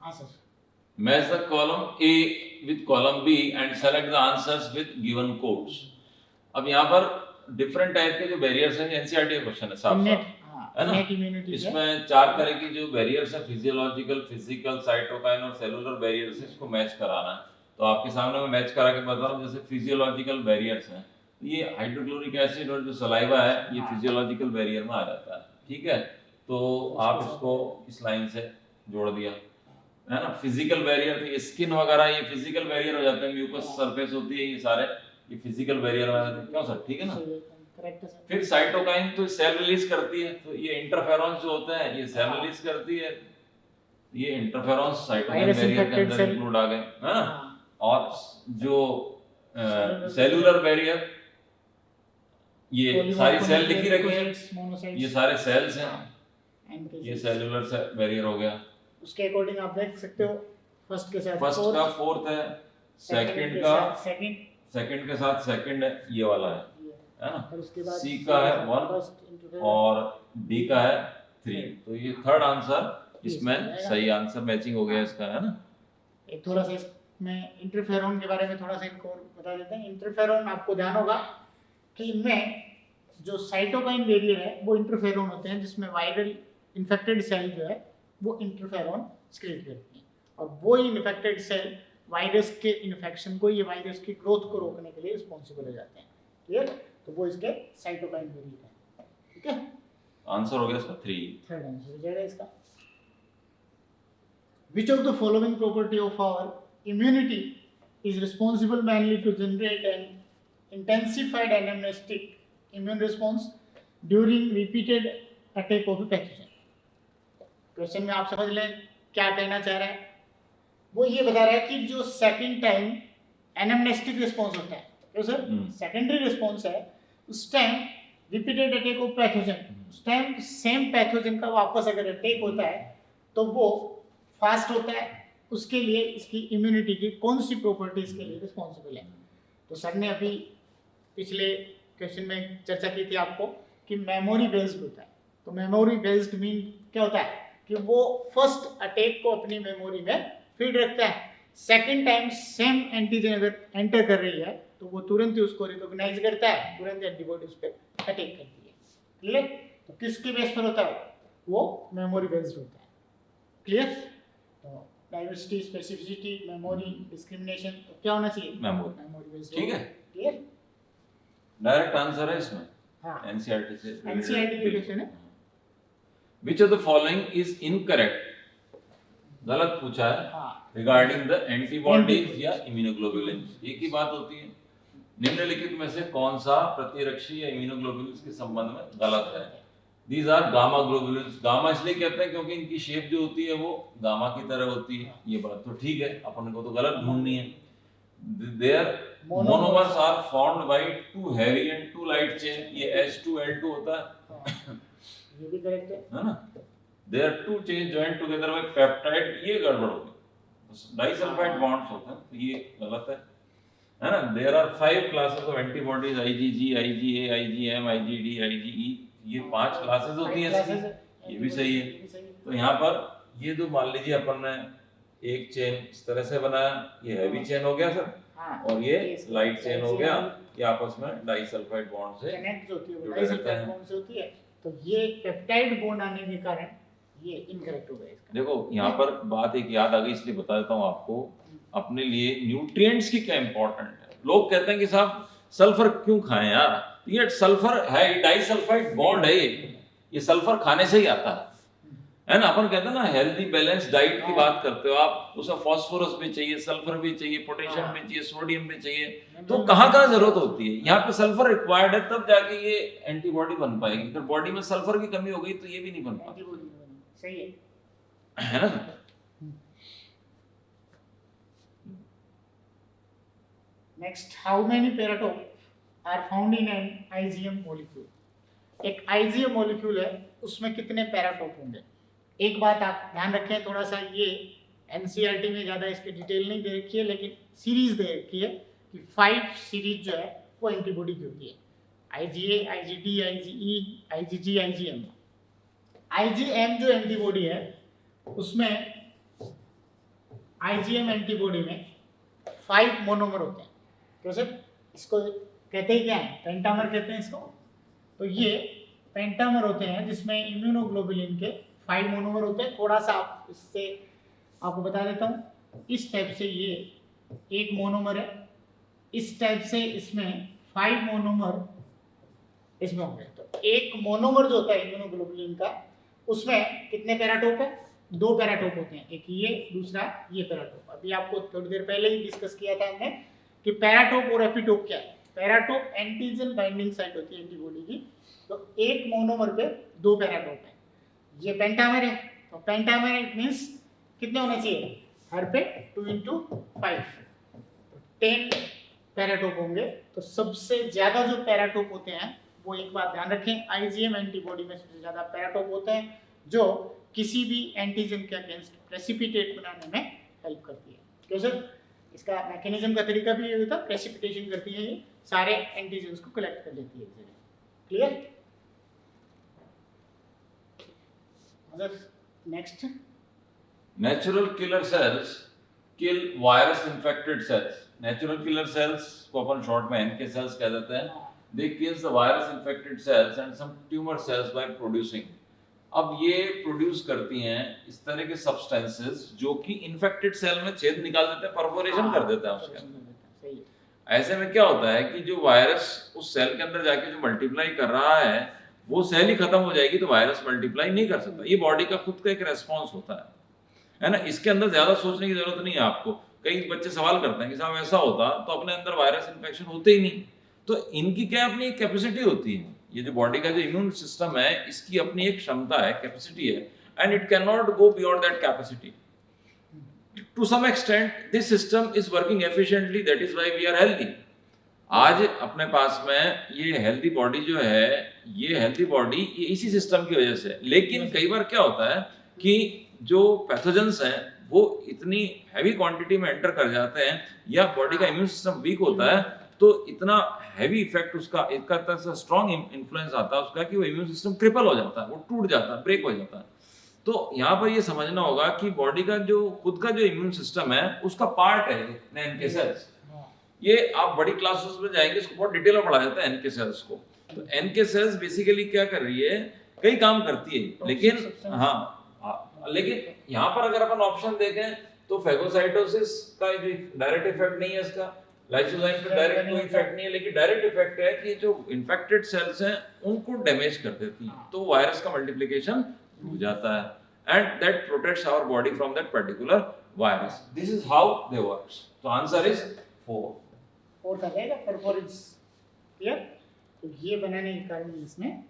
हाँ sir. Match the column A with column B and select the answers with given codes. अब यहाँ पर डिफरेंट टाइप के जो बैरियर्स हैं, एनसीईआरटी का क्वेश्चन है साफ है ना? इसमें 4 तरह की जो बैरियर्स है, फिजियोलॉजिकल, फिजिकल, साइटोकाइन और सेलुलर बैरियर्स है, इसको मैच कराना है। तो आपके सामने मैं मैच करा के बता रहा हूँ। जैसे फिजियोलॉजिकल बैरियर्स हैं, ये हाइड्रोक्लोरिक एसिड और जो सलाइवा है ये फिजियोलॉजिकल बैरियर में आ जाता है। ठीक है, तो आप इसको इस लाइन से जोड़ दिया, है ना? फिजिकल बैरियर, तो ये स्किन वगैरह ये फिजिकल बैरियर हो जाते हैं, म्यूकस सरफेस होती है, ये सारे ये फिजिकल बैरियर में आ जाते हैं। क्यों सर? ठीक है ना? फिर साइटोकाइन तो सेल रिलीज करती है, तो ये इंटरफेरॉन्स जो होते हैं ये सेल रिलीज करती है। ये इंटरफेरॉन्स साइटोकाइन बैरियर के अंदर इंक्लूड आ गए, है ना? और जो सेलुलर बैरियर, ये सारी सेल लिखी रखी है, ये सारे सेल्स हैं, ये सेलुलर बैरियर हो गया। उसके अकॉर्डिंग आप देख सकते हो, फर्स्ट के साथ फर्स्ट का फोर्थ है, सेकंड का सेकंड के साथ सेकंड है, ये वाला है ना? सी का है 1 और डी का है 3। तो ये थर्ड आंसर इसमें सही आंसर मैचिंग हो गया इसका, है ना? एक थोड़ा सा इसमें इंटरफेरॉन के बारे में थोड़ा सा इनको बता देते हैं। इंटरफेरॉन आपको ध्यान होगा कि इनमें जो साइटोकाइन बैरियर है वो इंटरफेरॉन होते हैं, जिसमें वायरल इन्फेक्टेड सेल जो है वो इंटरफेरॉन सिक्रीट करती है, और वो इन्फेक्टेड सेल वायरस के इन्फेक्शन को, ये वायरस की ग्रोथ को रोकने के लिए रिस्पॉन्सिबल हो जाते हैं। क्लियर? तो वो इसके साइटोकाइन बैरियर है। ठीक है? आंसर हो गया इसका 3। थर्ड आंसर हो जाएगा इसका। Which of the following property of our immunity is responsible mainly to generate an intensified anamnestic immune response during repeated attack of a pathogen? Question में आप समझ लें क्या कहना चाह रहा है। वो ये बता रहा है कि जो सेकंड टाइम एनामनेस्टिक रिस्पॉन्स होता है, तो सर सेकेंडरी रिस्पॉन्स है, उस time repeated attack of pathogen, उस टाइम सेम पैथोजन का वापस अगर अटैक होता है तो वो फास्ट होता है, उसके लिए इसकी इम्यूनिटी की कौन सी प्रॉपर्टीज के लिए रिस्पॉन्सिबल है। तो सर ने अभी पिछले क्वेश्चन में चर्चा की थी आपको कि मेमोरी बेस्ड होता है। तो मेमोरी बेस्ड मीन क्या होता है कि वो फर्स्ट अटैक को अपनी मेमोरी में फीड रखता है, सेकंड टाइम सेम एंटीजन अगर एंटर कर रही है तो वो तुरंत ही उसको रिकॉग्नाइज करता है, तुरंत एंटीबॉडी उस पर अटैक करती है। क्लियर? तो किसके बेस पर होता है? वो मेमोरी बेस्ड होता है। क्लियर? तो डाइवर्सिटी, स्पेसिफिसिटी, मेमोरी, डिस्क्रिमिनेशन, तो क्या होना चाहिए? Memory based. ठीक है, क्लियर? डायरेक्ट आंसर है इसमें। हाँ, एनसीईआरटी से एनसीईआरटी के क्वेश्चन है। Which of the following is incorrect? गलत पूछा है। हाँ, रिगार्डिंग द एंटीबॉडीज या इम्यूनोग्लोबुलिन्स। एक ही बात होती है। निम्नलिखित में से कौन सा प्रतिरक्षी या इम्यूनोग्लोबुलिन्स के संबंध में गलत है? These are gamma globulins. Gamma इसलिए कहते हैं क्योंकि इनकी शेप जो होती है वो गामा की तरह होती है। ये बात तो ठीक है, अपन को तो गलत ढूंढनी है। Their monomers are formed by two heavy and two light chain. ये H2L2 होता है, ये भी करेक्ट है ना? Their two chain joint together by peptide, ये गड़बड़ हो गई। डाइसल्फाइड बॉन्ड्स होते हैं, तो ये गलत है ना? There are 5 classes of antibodies, IgG, IgA, IgM, IgD, IgE। ये 5 क्लासेस होती हैं इसकी, ये भी सही है। तो यहाँ पर ये जो मान लीजिए अपन ने एक चेन इस तरह से बनाया, ये हैवी चेन हो गया सर, और ये लाइट चेन हो गया, ये आपस में डाइसल्फाइड बॉन्ड से कनेक्ट होती है, जुड़े डाइसल्फाइड रहते हैं। बॉन्ड से होती है। तो ये पेप्टाइड बॉन्ड आने के कारण ये इनकरेक्ट हो गया इसका। देखो यहाँ पर बात एक याद आ गई, इसलिए बता देता हूँ आपको। अपने लिए न्यूट्रिएंट्स की क्या इंपॉर्टेंट है। लोग कहते हैं कि साहब सल्फर क्यों खाएं यार, ये सल्फर है, डाइसल्फाइड बॉन्ड है, ये सल्फर खाने से ही आता है ना? अपन कहते हैं ना हेल्दी बैलेंस डाइट की बात करते हो आप, उसमें फास्फोरस भी चाहिए, सल्फर भी चाहिए, पोटेशियम भी चाहिए, सोडियम भी चाहिए। तो कहाँ कहाँ जरूरत होती है? यहाँ पे सल्फर रिक्वायर्ड है, तब जाके ये एंटीबॉडी बन पाएगी। अगर बॉडी में सल्फर की कमी हो गई तो ये भी नहीं बन पाएगी। सही है ना? Next, how many paratope are found in an IgM molecule? एक IgM मॉलिक्यूल है, उसमें कितने पैराटोप होंगे? एक बात आप ध्यान रखें, थोड़ा सा ये एनसीईआरटी में ज़्यादा इसकी डिटेल नहीं दे रखी है, लेकिन सीरीज दे रखी है कि 5 सीरीज जो है वो एंटीबॉडी की होती है। IgA, IgD, IgE, IgG, IgM। IgM जो एंटीबॉडी है उसमें IgM एंटीबॉडी में 5 मोनोमर होते हैं। तो सर इसको कहते हैं क्या है? पेंटामर कहते हैं इसको। तो ये पेंटामर होते हैं जिसमें इम्यूनोग्लोबुलिन के 5 मोनोमर होते हैं। थोड़ा सा आप इससे आपको बता देता हूँ, इस टाइप से ये एक मोनोमर है, इस टाइप से इसमें 5 मोनोमर इसमें होंगे। तो एक मोनोमर जो होता है इम्यूनोग्लोबुलिन का, उसमें कितने पैराटोप है? 2 पैराटोप होते हैं, एक ये, दूसरा ये पैराटोप। अभी आपको थोड़ी देर पहले ही डिस्कस किया था हमने कि पैराटोप और एपिटोप क्या है। पैराटोप एंटीजन बाइंडिंग साइट होती है एंटीबॉडी की। तो एक मोनोमर पे 2 पैराटोप है। ये पेंटामर है, तो पेंटामर इट मींस कितने होने चाहिए? हर पे 2 × 5, तो 10 पैराटोप होंगे। तो सबसे ज्यादा जो पैराटोप होते हैं वो, एक बात ध्यान रखें, IgM एंटीबॉडी में सबसे ज्यादा पैराटोप होते हैं जो किसी भी एंटीजन के अगेंस्ट प्रेसिपिटेट बनाने में हेल्प करती है। क्यों सर? इसका मैकेनिज्म का तरीका भी ये होता है, प्रेसिपिटेशन करती है, ये सारे एंटीजन्स को कलेक्ट कर लेती है एक जगह। Clear? Next, natural killer cells kill virus infected cells. Natural killer cells को अपन शॉर्ट में NK सेल्स कह देते हैं। They kills the virus infected cells and some tumor cells by producing। अब ये प्रोड्यूस करती हैं इस तरह के सब्सटेंसेस जो कि इन्फेक्टेड सेल में छेद निकाल देते हैं, परफोरेशन कर देते हैं उसके अंदर। ऐसे में क्या होता है कि जो वायरस उस सेल के अंदर जाके जो मल्टीप्लाई कर रहा है, वो सेल ही खत्म हो जाएगी तो वायरस मल्टीप्लाई नहीं कर सकता। ये बॉडी का खुद का एक रेस्पॉन्स होता है ना। इसके अंदर ज्यादा सोचने की जरूरत नहीं है आपको। कई बच्चे सवाल करते हैं कि साहब ऐसा होता तो अपने अंदर वायरस इन्फेक्शन होते ही नहीं। तो इनकी क्या अपनी एक कैपेसिटी होती है, ये जो बॉडी का जो इम्यून सिस्टम है इसकी अपनी एक क्षमता है, कैपेसिटी है, and it can not go beyond that capacity. To some extent this system is working efficiently, that is why we are healthy. आज अपने पास में ये हेल्दी बॉडी जो है, ये हेल्दी बॉडी ये इसी सिस्टम की वजह से। लेकिन कई बार क्या होता है कि जो पैथोजेंस हैं वो इतनी हैवी क्वांटिटी में एंटर कर जाते हैं या बॉडी का इम्यून सिस्टम वीक होता है तो इतना हैवी इफेक्ट उसका, एक तरह से स्ट्रॉन्ग इन्फ्लुएंस आता है उसका कि वो इम्यून सिस्टम क्रिपल हो जाता है, वो टूट जाता है, ब्रेक हो जाता है। तो यहाँ पर ये समझना होगा कि बॉडी का जो खुद का जो इम्यून सिस्टम है उसका पार्ट है एनके सेल्स। ये आप बड़ी क्लासेस में जाएंगे इसको बहुत डिटेल में पढ़ाया जाता है एनके सेल्स को। तो एनके सेल्स बेसिकली क्या कर रही है, कई काम करती है, लेकिन लेकिन यहाँ पर अगर अपन ऑप्शन देखें तो फेगोसाइटोसिस का डायरेक्ट इफेक्ट नहीं है इसका, लाइसोजाइम पे डायरेक्ट कोई इफेक्ट नहीं है, लेकिन डायरेक्ट इफेक्ट है कि जो इन्फेक्टेड सेल्स हैं उनको डैमेज कर देती है, तो वायरस का मल्टीप्लिकेशन हो जाता है and that protects our body from that particular virus. This is how they works. तो आंसर इज 4 आ जाएगा, परफॉरेंस क्लियर। तो ये बनाने के कारण इसमें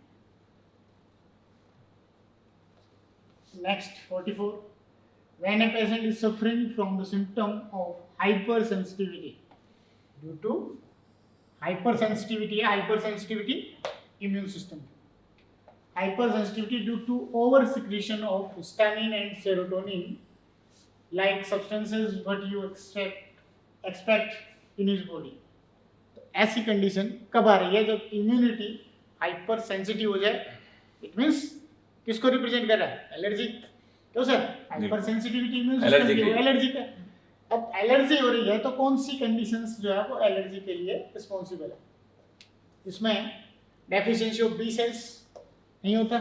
next 44, when a patient is suffering from the symptom of hypersensitivity due to hypersensitivity immune system, hypersensitivity due to over secretion of histamine and serotonin like substances what you expect in his body। तो ऐसी condition कब आ रही है जब immunity hyper sensitive हो जाए। It means किसको represent कर रहा है, एलर्जी। तो sir hyper sensitivity immune system की एलर्जी का। अब एलर्जी हो रही है तो कौन सी कंडीशंस जो है वो एलर्जी के लिए रिस्पॉन्सिबल है, इसमें डेफिशिएंसी ऑफ बी सेल्स नहीं होता,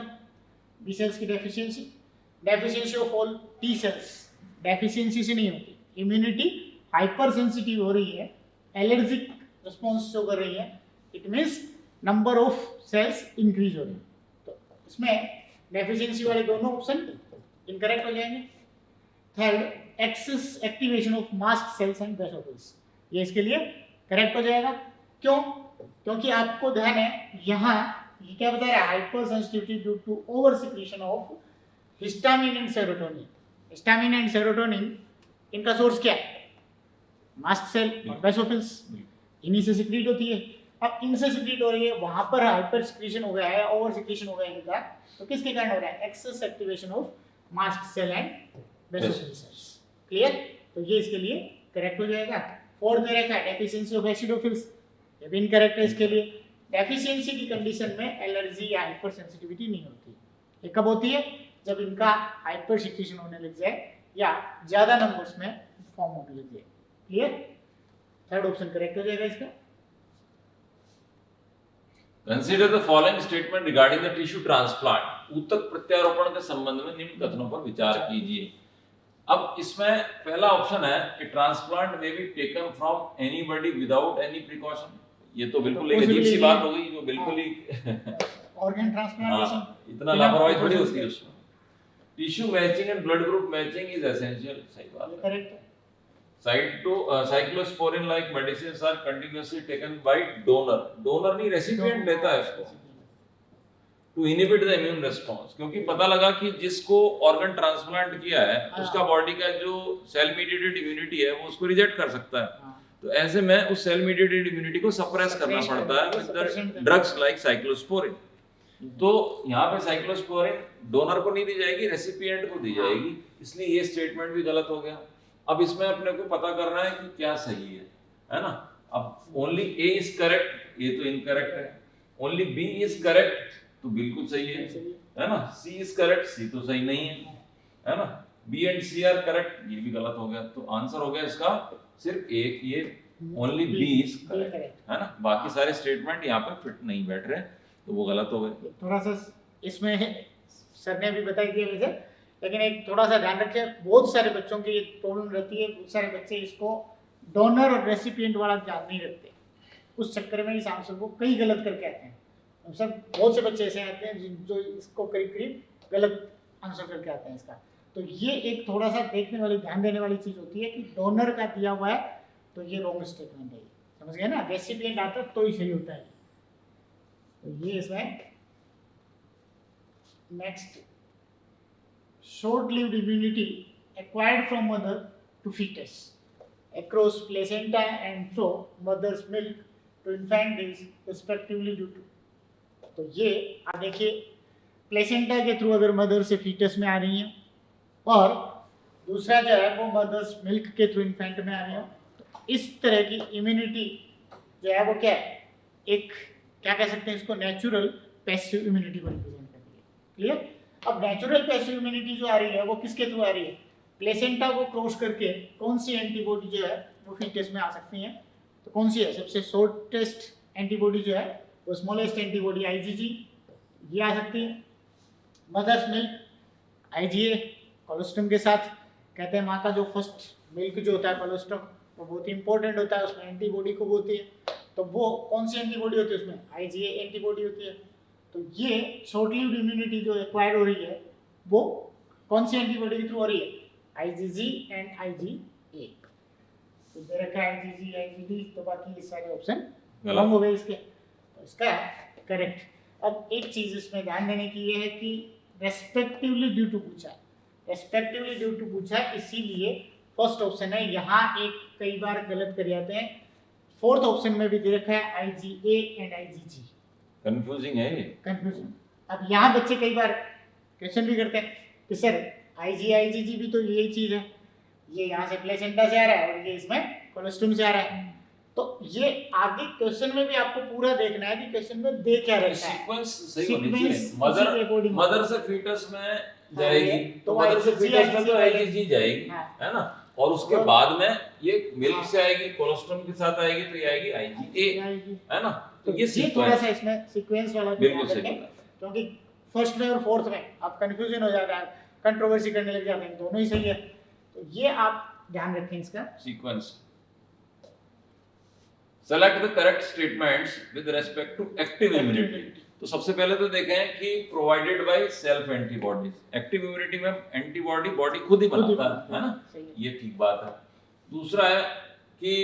बी सेल्स की deficiency of all T cells deficiency से नहीं होती, इम्यूनिटी हाइपर सेंसिटिव हो रही है, एलर्जिक रिस्पॉन्स शो कर रही है, it means number of cells increase हो रही है। तो इसमें डेफिशिएंसी वाले दोनों ऑप्शन इनकरेक्ट हो जाएंगे। Third, excess activation of mast cells and basophils, ये इसके लिए करेक्ट हो जाएगा। क्यों? क्योंकि आपको ध्यान है यहाँ ये क्या बता रहा है, hypersensitivity due to over secretion of histamine and serotonin. Histamine and serotonin इनका सोर्स क्या है, मास्ट सेल और बेसोफिल्स, इन्हीं से सिक्रीट होती है। अब इनसे सिक्रीट हो रही है, वहां पर हाइपर सिक्रीशन हो गया है, ओवर सिक्रीशन हो गया है इनका, तो किसके कारण हो रहा है, excess activation of mast cell and basophil cells. Clear? तो ये इसके लिए करेक्ट हो जाएगा। फोर्थ दे रखा है डेफिशिएंसी ऑफ एसिडोफिल्स, ये भी इनकरेक्ट है इसके लिए। डेफिशिएंसी की कंडीशन में एलर्जी या हाइपर सेंसिटिविटी नहीं होती। ये कब होती है, जब इनका हाइपर सिक्रीशन होने लग जाए या ज्यादा नंबर्स में फॉर्म होने लग जाए। क्लियर? थर्ड ऑप्शन करेक्ट हो जाएगा इसका। Consider the following statement regarding the tissue transplant। ऊतक प्रत्यारोपण के संबंध में निम्न कथनों पर विचार कीजिए। अब इसमें पहला ऑप्शन है कि ट्रांसप्लांट में be taken from anybody without any precaution. ये तो बिल्कुल एक अजीब सी बात हो गई, जो बिल्कुल ही ऑर्गन ट्रांसप्लांटेशन इतना लापरवाही थोड़ी होती है उसमें। Tissue matching and blood group matching is essential, सही बात है, correct. Cyclosporin like medicines are continuously taken by donor नहीं रेसिपिएंट लेता है इसको to inhibit the immune response, क्योंकि पता लगा कि जिसको ऑर्गन ट्रांसप्लांट किया है उसका बॉडी का जो सेल मीडिएटेड इम्यूनिटी है वो उसको रिजेक्ट कर सकता है। तो ऐसे में उस सेल मीडिएटेड इम्यूनिटी को सप्रेस करना पड़ता है विद ड्रग्स लाइक साइक्लोस्पोरिन। तो यहाँ पे साइक्लोस्पोरिन डोनर को नहीं दी जाएगी, रेसिपिएंट को दी जाएगी, इसलिए ये स्टेटमेंट भी गलत हो गया। अब इसमें अपने को पता करना है कि क्या सही है ना। अब ओनली ए इज करेक्ट, ये तो इनकरेक्ट है, ओनली बी इज करेक्ट तो बिल्कुल सही है ना, सी इज करेक्ट, सी तो सही नहीं है ना, B and C are correct, ये भी गलत हो गया। तो आंसर हो गया इसका सिर्फ एक, ये ओनली बी इज करेक्ट है ना, बाकी सारे स्टेटमेंट यहाँ पे फिट नहीं बैठ रहे तो वो गलत हो गए। थोड़ा सा इसमें सर ने भी बताई दिया वैसे, लेकिन एक थोड़ा सा ध्यान रखिए, बहुत सारे बच्चों की प्रॉब्लम रहती है, बहुत सारे बच्चे इसको डोनर और रेसिपिएंट वाला ध्यान नहीं रखते, उस चक्कर में इस आंसर को कई गलत करके आते हैं। सब बहुत से बच्चे ऐसे आते हैं जो इसको करीब करीब गलत आंसर करके आते हैं इसका। तो ये एक थोड़ा सा देखने वाली, ध्यान देने वाली चीज होती है कि डोनर का दिया हुआ है तो ये रॉन्ग स्टेटमेंट है, समझ गए ना। रेसिपिएंट आता तो ही सही होता है। तो ये इसमें next, short lived immunity acquired from mother to foetus across placenta and through mother's milk to infant is respectively due to। तो ये आप देखिए, प्लेसेंटा के थ्रू अगर मदर से फीटस में आ रही है और दूसरा जो है वो मदर्स मिल्क के थ्रू इन्फेंट में आ रही है, तो इस तरह की इम्यूनिटी जो है वो क्या है, एक क्या कह सकते हैं इसको, नेचुरल पैसिव इम्यूनिटी को रिप्रेजेंट करती है। क्लियर। अब नेचुरल पैसिव इम्यूनिटी जो आ रही है वो किसके थ्रू आ रही है, प्लेसेंटा को क्रॉस करके कौन सी एंटीबॉडी जो है वो फीटस में आ सकती है। तो कौन सी है, सबसे शॉर्टेस्ट एंटीबॉडी जो है वो स्मॉलेस्ट एंटीबॉडी आईजीजी, ये आ सकती है। मदर्स मिल्क आईजीए कोलोस्ट्रम के साथ, कहते हैं माँ का जो फर्स्ट मिल्क जो होता है कोलोस्ट्रम वो बहुत ही इंपॉर्टेंट होता है, उसमें एंटीबॉडी खूब होती है। तो वो कौन सी एंटीबॉडी होती है, उसमें आईजीए एंटीबॉडी होती है। तो ये शॉर्ट लिव्ड इम्यूनिटी जो एक्वायर्ड हो रही है वो कौन सी एंटीबॉडी के थ्रू हो रही है, IgG एंड IgA। तो दे रखा है IgG IgD, तो बाकी ये सारे ऑप्शन रॉन्ग हो गए इसके, तो इसका करेक्ट। अब एक चीज इसमें ध्यान देने की ये है कि रेस्पेक्टिवली ड्यू टू पूछा है, रेस्पेक्टिवली ड्यू टू पूछा है, इसीलिए फर्स्ट ऑप्शन है। यहाँ एक कई बार गलत कर जाते हैं, फोर्थ ऑप्शन में भी दे रखा है IgA एंड IgG। कंफ्यूजिंग है ये, कंफ्यूजन। अब यहाँ बच्चे कई बार क्वेश्चन भी करते हैं कि सर IgG भी तो यही चीज है, ये यहाँ से प्लेसेंटा से आ रहा है और ये इसमें कोलोस्ट्रम से आ रहा है। तो ये आगे क्वेश्चन में भी आपको पूरा देखना है कि क्वेश्चन में दे क्या रखा है। सीक्वेंस सही होनी सीक्वेंस चाहिए। मदर से फीटस में जाएगी तो मदर से फीटस में तो IgG जाएगी, है ना, और उसके बाद में ये मिल्क से आएगी, कोलोस्ट्रम के साथ आएगी तो ये आएगी IgA, है ना। तो ये थोड़ा सा इसमें सीक्वेंस वाला बिल्कुल सही, क्योंकि फर्स्ट में और फोर्थ में आप कंफ्यूजन हो जाता है, कंट्रोवर्सी करने लग जाते हैं, दोनों ही सही है। तो ये आप ध्यान रखें इसका sequence. Select the correct statements with respect to active immunity. तो सबसे पहले तो देखें कि provided by self antibodies. Active immunity में एंटीबॉडी बॉडी खुद ही बनाता है ना, ये ठीक बात है। दूसरा है कि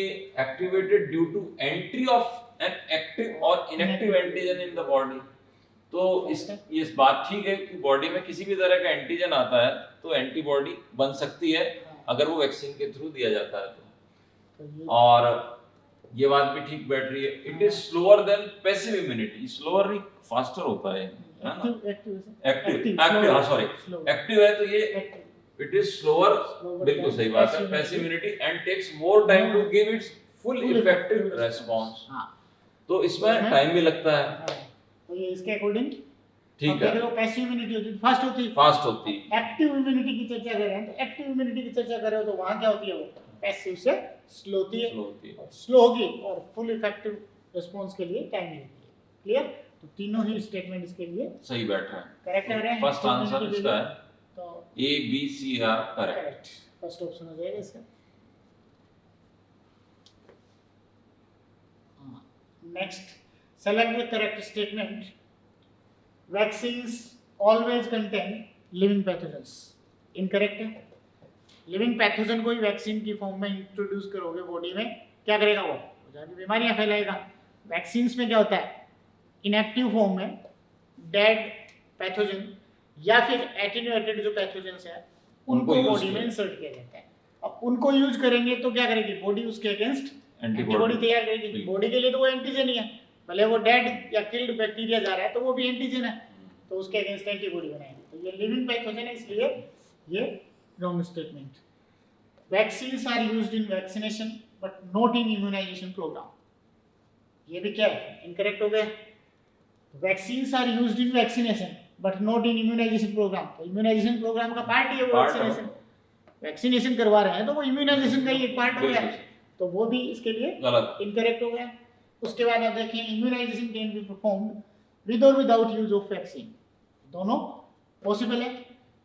activated due to entry of an active और inactive antigen in the body. तो ये बात ठीक है कि बॉडी में किसी भी तरह का एंटीजन आता है तो एंटीबॉडी बन सकती है अगर वो वैक्सीन के थ्रू दिया जाता है तो। और ये बात भी ठीक बैठ रही है। It is slower then passive immunity, slower नहीं फास्टर होता है ना। एक्टिव हाँ सॉरी, एक्टिव है तो ये इट इज स्लोअर, बिल्कुल सही बात है, passive immunity and takes more time to give its full effective response. तो इसमें टाइम भी लगता है, तो ये इसके अकॉर्डिंग ठीक है। वो पैसिव इम्यूनिटी होती है, फास्ट होती है। एक्टिव इम्यूनिटी की चर्चा कर रहे हैं तो एक्टिव इम्यूनिटी की चर्चा कर रहे हो तो वहां क्या होती है, वो पैसिव से स्लो होती है, स्लो होगी और फुल इफेक्टिव रिस्पांस के लिए टाइम लेती है। क्लियर। तो तीनों ही स्टेटमेंट इसके लिए सही बैठ रहे हैं, करेक्ट लग रहे हैं। फर्स्ट आंसर इसका है तो A B C are correct, first option हो जाएगा इसका। Next, select the correct statement. Vaccines always contain living pathogens. Incorrect है। लिविंग पैथोजन को ही वैक्सीन की फॉर्म में इंट्रोड्यूस करोगे बॉडी में, क्या करेगा वो जाके बीमारियां फैलाएगा। वैक्सीन्स में क्या होता है, इनएक्टिव फॉर्म में डेड पैथोजन या फिर एटेन्यूएटेड जो पैथोजेंस है उनको बॉडी में इंसर्ट किया जाता है। अब उनको यूज करेंगे तो क्या करेगी बॉडी, उसके अगेंस्ट एंटीबॉडी तैयार करेगी। बॉडी के लिए तो वो एंटीजन ही है, भले वो डेड या किल्ड बैक्टीरिया जा रहा है तो वो भी एंटीजन है, तो उसके अगेंस्ट एंटीबॉडी बनाएंगे। तो ये लिविंग पैथोजन है, इसलिए ये wrong statement. Vaccines are used in vaccination but not in immunisation programme, ये भी क्या है, इनकरेक्ट हो गया। Vaccines are used in vaccination but not in immunisation programme, तो इम्यूनाइजेशन प्रोग्राम का पार्ट ही है वो वैक्सीनेशन। वैक्सीनेशन करवा रहे हैं तो वो इम्यूनाइजेशन का ही एक पार्ट हो गया, तो वो भी इसके लिए इनकरेक्ट हो गया। उसके बाद आप देखें, immunisation can be performed with और विदाउट यूज ऑफ वैक्सीन, दोनों पॉसिबल है।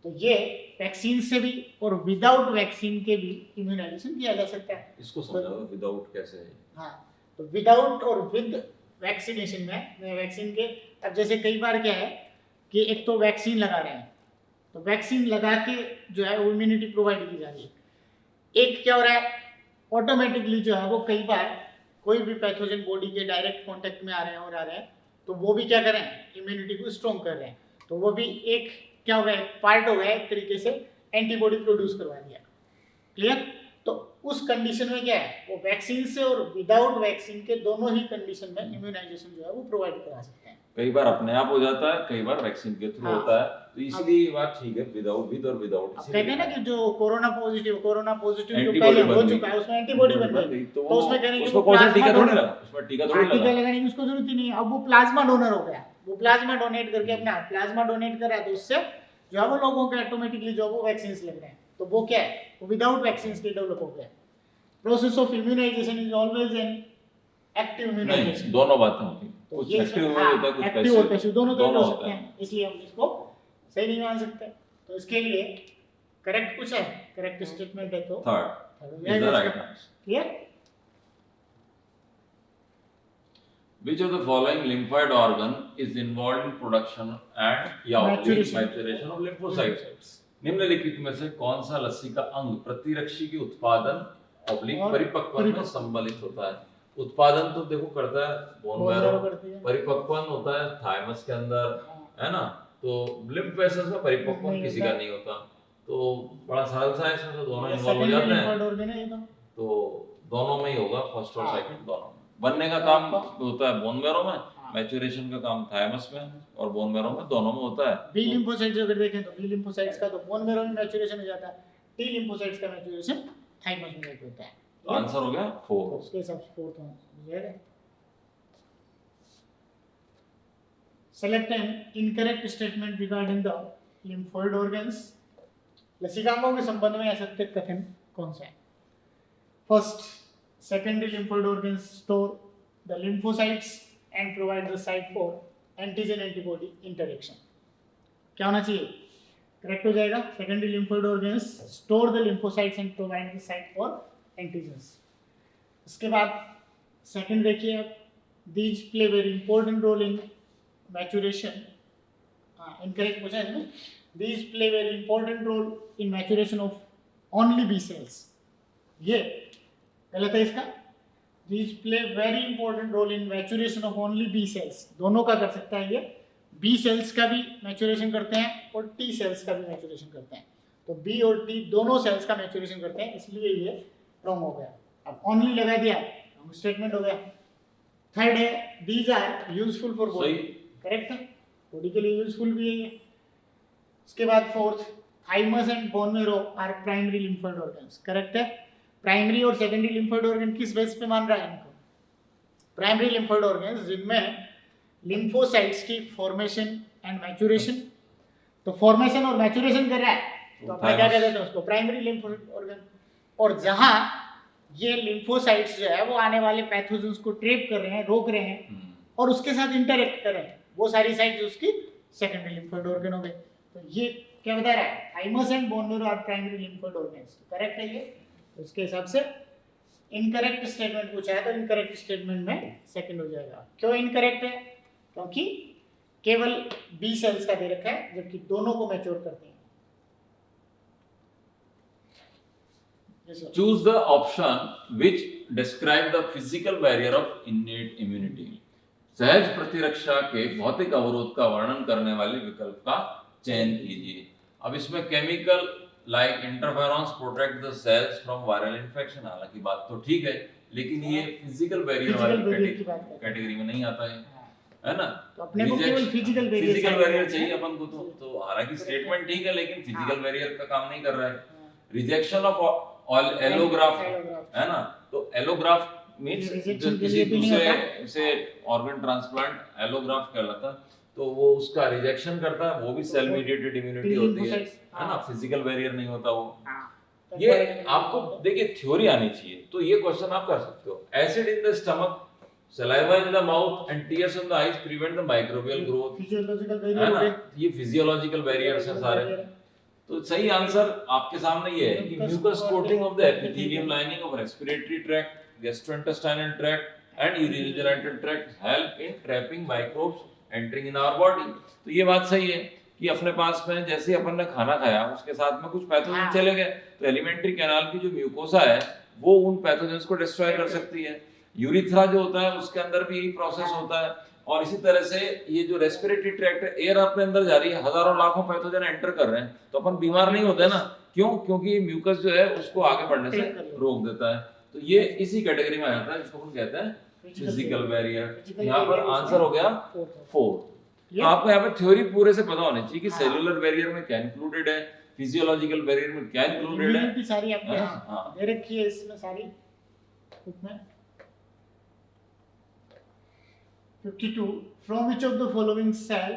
तो ये वैक्सीन से भी और विदाउट वैक्सीन के भी इम्यूनाइजेशन किया जा सकता है। इसको समझाओ विदाउट कैसे है। हाँ, तो विदाउट और विद वैक्सीनेशन में वैक्सीन के, अब जैसे कई बार क्या है कि एक तो वैक्सीन लगा रहे हैं, तो वैक्सीन लगा के जो है वो इम्यूनिटी प्रोवाइड की जा रही है। एक क्या हो रहा है, ऑटोमेटिकली जो है वो कई बार कोई भी पैथोजन बॉडी के डायरेक्ट कांटेक्ट में आ रहे हैं और आ रहे हैं, तो वो भी क्या कर रहे हैं, इम्यूनिटी को स्ट्रॉन्ग कर रहे हैं, तो वो भी एक क्या हो गया, पार्ट हो गया एक तरीके से एंटीबॉडी प्रोड्यूस करवा दिया। क्लियर? तो उस कंडीशन में क्या है, वो वैक्सीन से और विदाउट वैक्सीन के दोनों ही कंडीशन में इम्यूनाइजेशन जो है वो प्रोवाइड करा सकते हैं। कई बार अपने आप हो जाता है, कई बार वैक्सीन के थ्रू हाँ। होता है, तो इसलिए ये बात ठीक है, विदाउट विद और विदाउट। अब कहते हैं ना कि जो कोरोना पॉजिटिव जो एंटीबॉडी पहले बन हो गई। चुका है उसमें एंटीबॉडी बन गई, तो तो उसमें कहने की उसको वो कौन सा प्लाज्मा टीका थोड़ी डोनर, लगा, उसमें टीका थोड़ी टीका लगा। लगाने की उसको जरूरत ही नहीं है। अब वो प्लाज्मा डोनर हो गया, वो प्लाज्मा डोनेट करके अपना प्लाज्मा डोनेट कर रहा है, तो उससे जो है वो लोगों के ऑटोमेटिकली जो है वो वैक्सीन लग रहे हैं, तो वो क्या है, वो विदाउट वैक्सीन के डेवलप हो गया। Process of immunisation is always an active नहीं, इम्यूनाइजेशन। दोनों बातें होती हैं, तो कुछ ये एक्टिव हाँ, होता है, कुछ एक्टिव और पैसिव दोनों तरह हो दोनों सकते होता है। हैं, इसलिए हम इसको सही नहीं मान सकते। तो इसके लिए करेक्ट कुछ है, करेक्ट स्टेटमेंट है तो third is the right answer. Clear? Which of the following lymphoid organ is involved in production and या maturation of lymphocytes? निम्नलिखित में से कौन सा लस्सी का अंग प्रतिरक्षी के उत्पादन और परिपक्वन में सम्मिलित होता है? उत्पादन तो देखो करता है बोन मैरो, परिपक्वन होता है थाइमस के अंदर, है ना? तो लिम्फ वेसल्स का परिपक्वन किसी का नहीं होता, तो बड़ा सरल सा है, इसमें तो दोनों इन्वॉल्व हो जाते हैं, तो दोनों में ही होगा, फर्स्ट और सेकंड दोनों में। बनने का काम होता है बोन मैरो में, मैच्योरेशन का काम थाइमस में और बोन मैरो में, दोनों में होता है। बी लिम्फोसाइट्स अगर देखें तो बी लिम्फोसाइट्स का तो बोन मैरो में मैच्योरेशन हो जाता है, टी लिम्फोसाइट्स का मैच्योरेशन थाइमस में होता है। तो आंसर हो गया 4। उसके हिसाब से फोर्थ हो जाएगा। Select an incorrect statement regarding the lymphoid organs. लसिकांगों के संबंध में असत्य कथन कौन सा है? First, secondary lymphoid organs store the lymphocytes and provide the site for antigen antibody interaction। क्या होना चाहिए? करेक्ट हो जाएगा, secondary lymphoid organs store the lymphocytes and provide the site for antigens। उसके बाद सेकंड देखिए आप, these play very important role in maturation। Incorrect पूछा है इसमें, these play very important role in maturation of only B cells। ये गलत है इसका। These play very important role in maturation of only B cells। दोनों का कर सकता है ये, B cells का भी मैच्योरेशन करते हैं और T cells का भी मैच्योरेशन करते हैं, तो B और T दोनों सेल्स का मैच्योरेशन करते हैं, इसलिए ये रॉन्ग हो गया। अब ओनली लगा दिया, स्टेटमेंट हो गया। थर्ड है, these are useful for body। Correct है, बॉडी के लिए यूजफुल भी है ये। उसके बाद fourth, thymus and bone marrow are primary lymphoid organs. Correct है, प्राइमरी और सेकेंडरी लिम्फोइड ऑर्गन किस बेस पे मान रहा है इनको? प्राइमरी लिम्फोइड ऑर्गन्स जिनमें लिम्फोसाइट्स की फॉर्मेशन एंड मैच्योरेशन, तो फॉर्मेशन और मैच्योरेशन कर रहा है, तो अपने क्या कहते हैं उसको, प्राइमरी लिम्फोइड ऑर्गन। और जहां ये लिम्फोसाइट्स जो है वो आने वाले पैथोजेंस को ट्रैप कर रहे हैं, रोक रहे हैं और उसके साथ इंटरेक्ट कर रहे हैं, वो सारी साइट्स उसकी सेकेंडरी लिम्फोइड ऑर्गन हो गए। तो ये क्या बता रहा है, thymus and bone marrow are primary lymphoid organs. Correct है ये। उसके हिसाब से इनकरेक्ट स्टेटमेंट पूछा है तो इनकरेक्ट स्टेटमेंट में सेकंड हो जाएगा। क्यों इनकरेक्ट है? क्योंकि केवल बी सेल्स का दे रखा है, जबकि दोनों को मैच्योर करते हैं। Choose the option which describe the physical barrier of innate immunity। सहज प्रतिरक्षा के भौतिक अवरोध का वर्णन करने वाले विकल्प का चयन कीजिए। अब इसमें chemical like interferons protect the cells from viral infection, हालांकि बात तो ठीक है, लेकिन ये फिजिकल बैरियर वाली कैटेगरी में नहीं आता है ना? तो अपने को केवल फिजिकल बैरियर चाहिए अपन को, तो हालांकि स्टेटमेंट ठीक है लेकिन फिजिकल बैरियर का काम नहीं कर रहा है। रिजेक्शन ऑफ एलोग्राफ है ना, तो एलोग्राफ मींस किसी दूसरे से ऑर्गन ट्रांसप्लांट एलोग्राफ कहलाता है, तो वो उसका रिजेक्शन करता है, वो भी सेल मीडिएटेड इम्यूनिटी होती है ना, फिजिकल बैरियर नहीं होता वो। ये आपको देखिए थ्योरी आनी चाहिए, तो ये क्वेश्चन आप कर सकते हो। Acid in the stomach, saliva in the mouth and tears in the eyes prevent the microbial growth, physiological है बैरियर ना? ये फिजियोलॉजिकल बैरियर्स हैं सारे। तो सही आंसर आपके सामने ये है कि mucus coating of the epithelium lining of respiratory tract, gastrointestinal tract and urinary tract help in trapping microbes entering in our body. तो ये बात सही है कि अपने पास में जैसे ही अपन ने खाना खाया उसके साथ में कुछ पैथोजन हाँ। चले गए, तो एलिमेंट्री कैनाल की जो म्यूकोसा है वो उन पैथोजेंस को डिस्ट्रॉय कर सकती है। यूरिथ्रा जो होता है उसके अंदर भी यही प्रोसेस होता है, और इसी तरह से ये जो रेस्पिरेटरी ट्रैक्ट है, एयर अपने अंदर जा रही है, हजारों लाखों पैथोजन एंटर कर रहे हैं, तो अपन बीमार नहीं होते ना। क्यों? क्योंकि ये म्यूकस जो है उसको आगे बढ़ने से रोक देता है। तो ये इसी कैटेगरी में आ जाता है जिसको हम कहते हैं फिजिकल बैरियर। यहाँ पर आंसर हो गया 4। तो आपको यहाँ पे थ्योरी पूरे से पता होनी चाहिए कि सेलुलर बैरियर में क्या इंक्लूडेड है, फिजियोलॉजिकल बैरियर में क्या इंक्लूडेड है। इम्यूनिटी सारी आपके हाँ। दे रखी है इसमें सारी बुक में। 52 from which of the following cell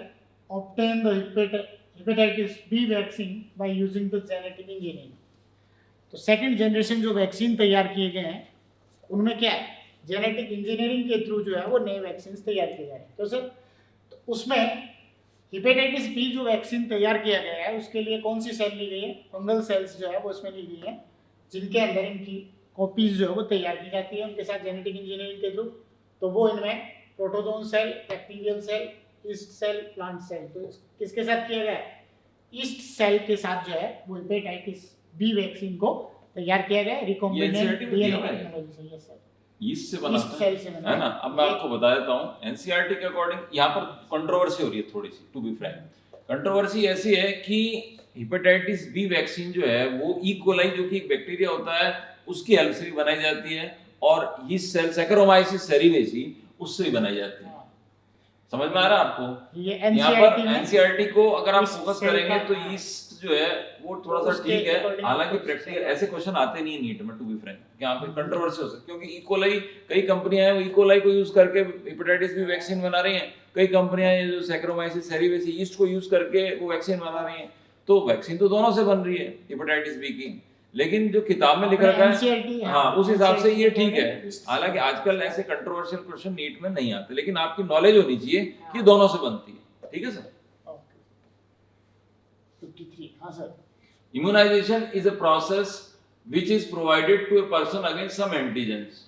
obtain the hepatitis B vaccine by using the genetic engineering। तो सेकंड जनरेशन जो वैक्सीन तैयार किए गए हैं उनमें क्या है, जेनेटिक इंजीनियरिंग के थ्रू जो है वो नए वैक्सीन तैयार किए जा रहे हैं। तो सर तो उसमें हेपेटाइटिस बी जो वैक्सीन तैयार किया गया है उसके लिए कौन सी सेल ली गई है, फंगल सेल्स जो है वो इसमें ली गई है, जिनके अंदर इनकी कॉपीज जो है वो तैयार की जाती है उनके साथ जेनेटिक इंजीनियरिंग के थ्रू। तो वो इनमें protozoan cell, bacterial cell, yeast cell, plant cell. तो किसके साथ किया गया है, ईस्ट सेल के साथ जो है वो हेपेटाइटिस बी वैक्सीन को तैयार किया गया है रिकॉम्बिनेंट डीएनए टेक्नोलॉजी से। यस सर, ईस्ट से बना सेल से बना है ना। अब मैं आपको बता देता हूँ एनसीईआरटी के अकॉर्डिंग यहाँ पर कंट्रोवर्सी हो रही है थोड़ी सी, टू बी फ्रैंक। कंट्रोवर्सी ऐसी है कि हेपेटाइटिस बी वैक्सीन जो है वो ई कोलाई जो कि एक बैक्टीरिया होता है उसकी हेल्प से भी बनाई जाती है, और यीस्ट सेल सैकरोमाइसिस सेरिवेसी उससे भी बनाई जाती है। समझ में आ रहा है आपको? ये यहाँ पर एनसीईआरटी को अगर आप फोकस करेंगे तो ईस्ट जो है वो थोड़ा सा ठीक है, हालांकि प्रैक्टिकल ऐसे क्वेश्चन आते नहीं है नीट में, टू बी फ्रैंक। यहाँ पे कंट्रोवर्सी हो सकती है क्योंकि इकोलाई कई कंपनियां हैं वो इकोलाई को यूज करके हेपेटाइटिस बी वैक्सीन बना रही हैं, कई कंपनियां हैं जो सैकरोमाइसिस सेरिवेसी यीस्ट को यूज करके वो वैक्सीन बना रही हैं। तो वैक्सीन तो दोनों से बन रही है हेपेटाइटिस बी की, लेकिन जो किताब में लिख रखा है हाँ उस हिसाब से ये ठीक है। हालांकि आजकल ऐसे कंट्रोवर्शियल क्वेश्चन नीट में नहीं आते, लेकिन आपकी नॉलेज होनी चाहिए कि दोनों से बनती है। ठीक है सर। 53 हाँ sir. Immunization is a process which is provided to a person against some antigens,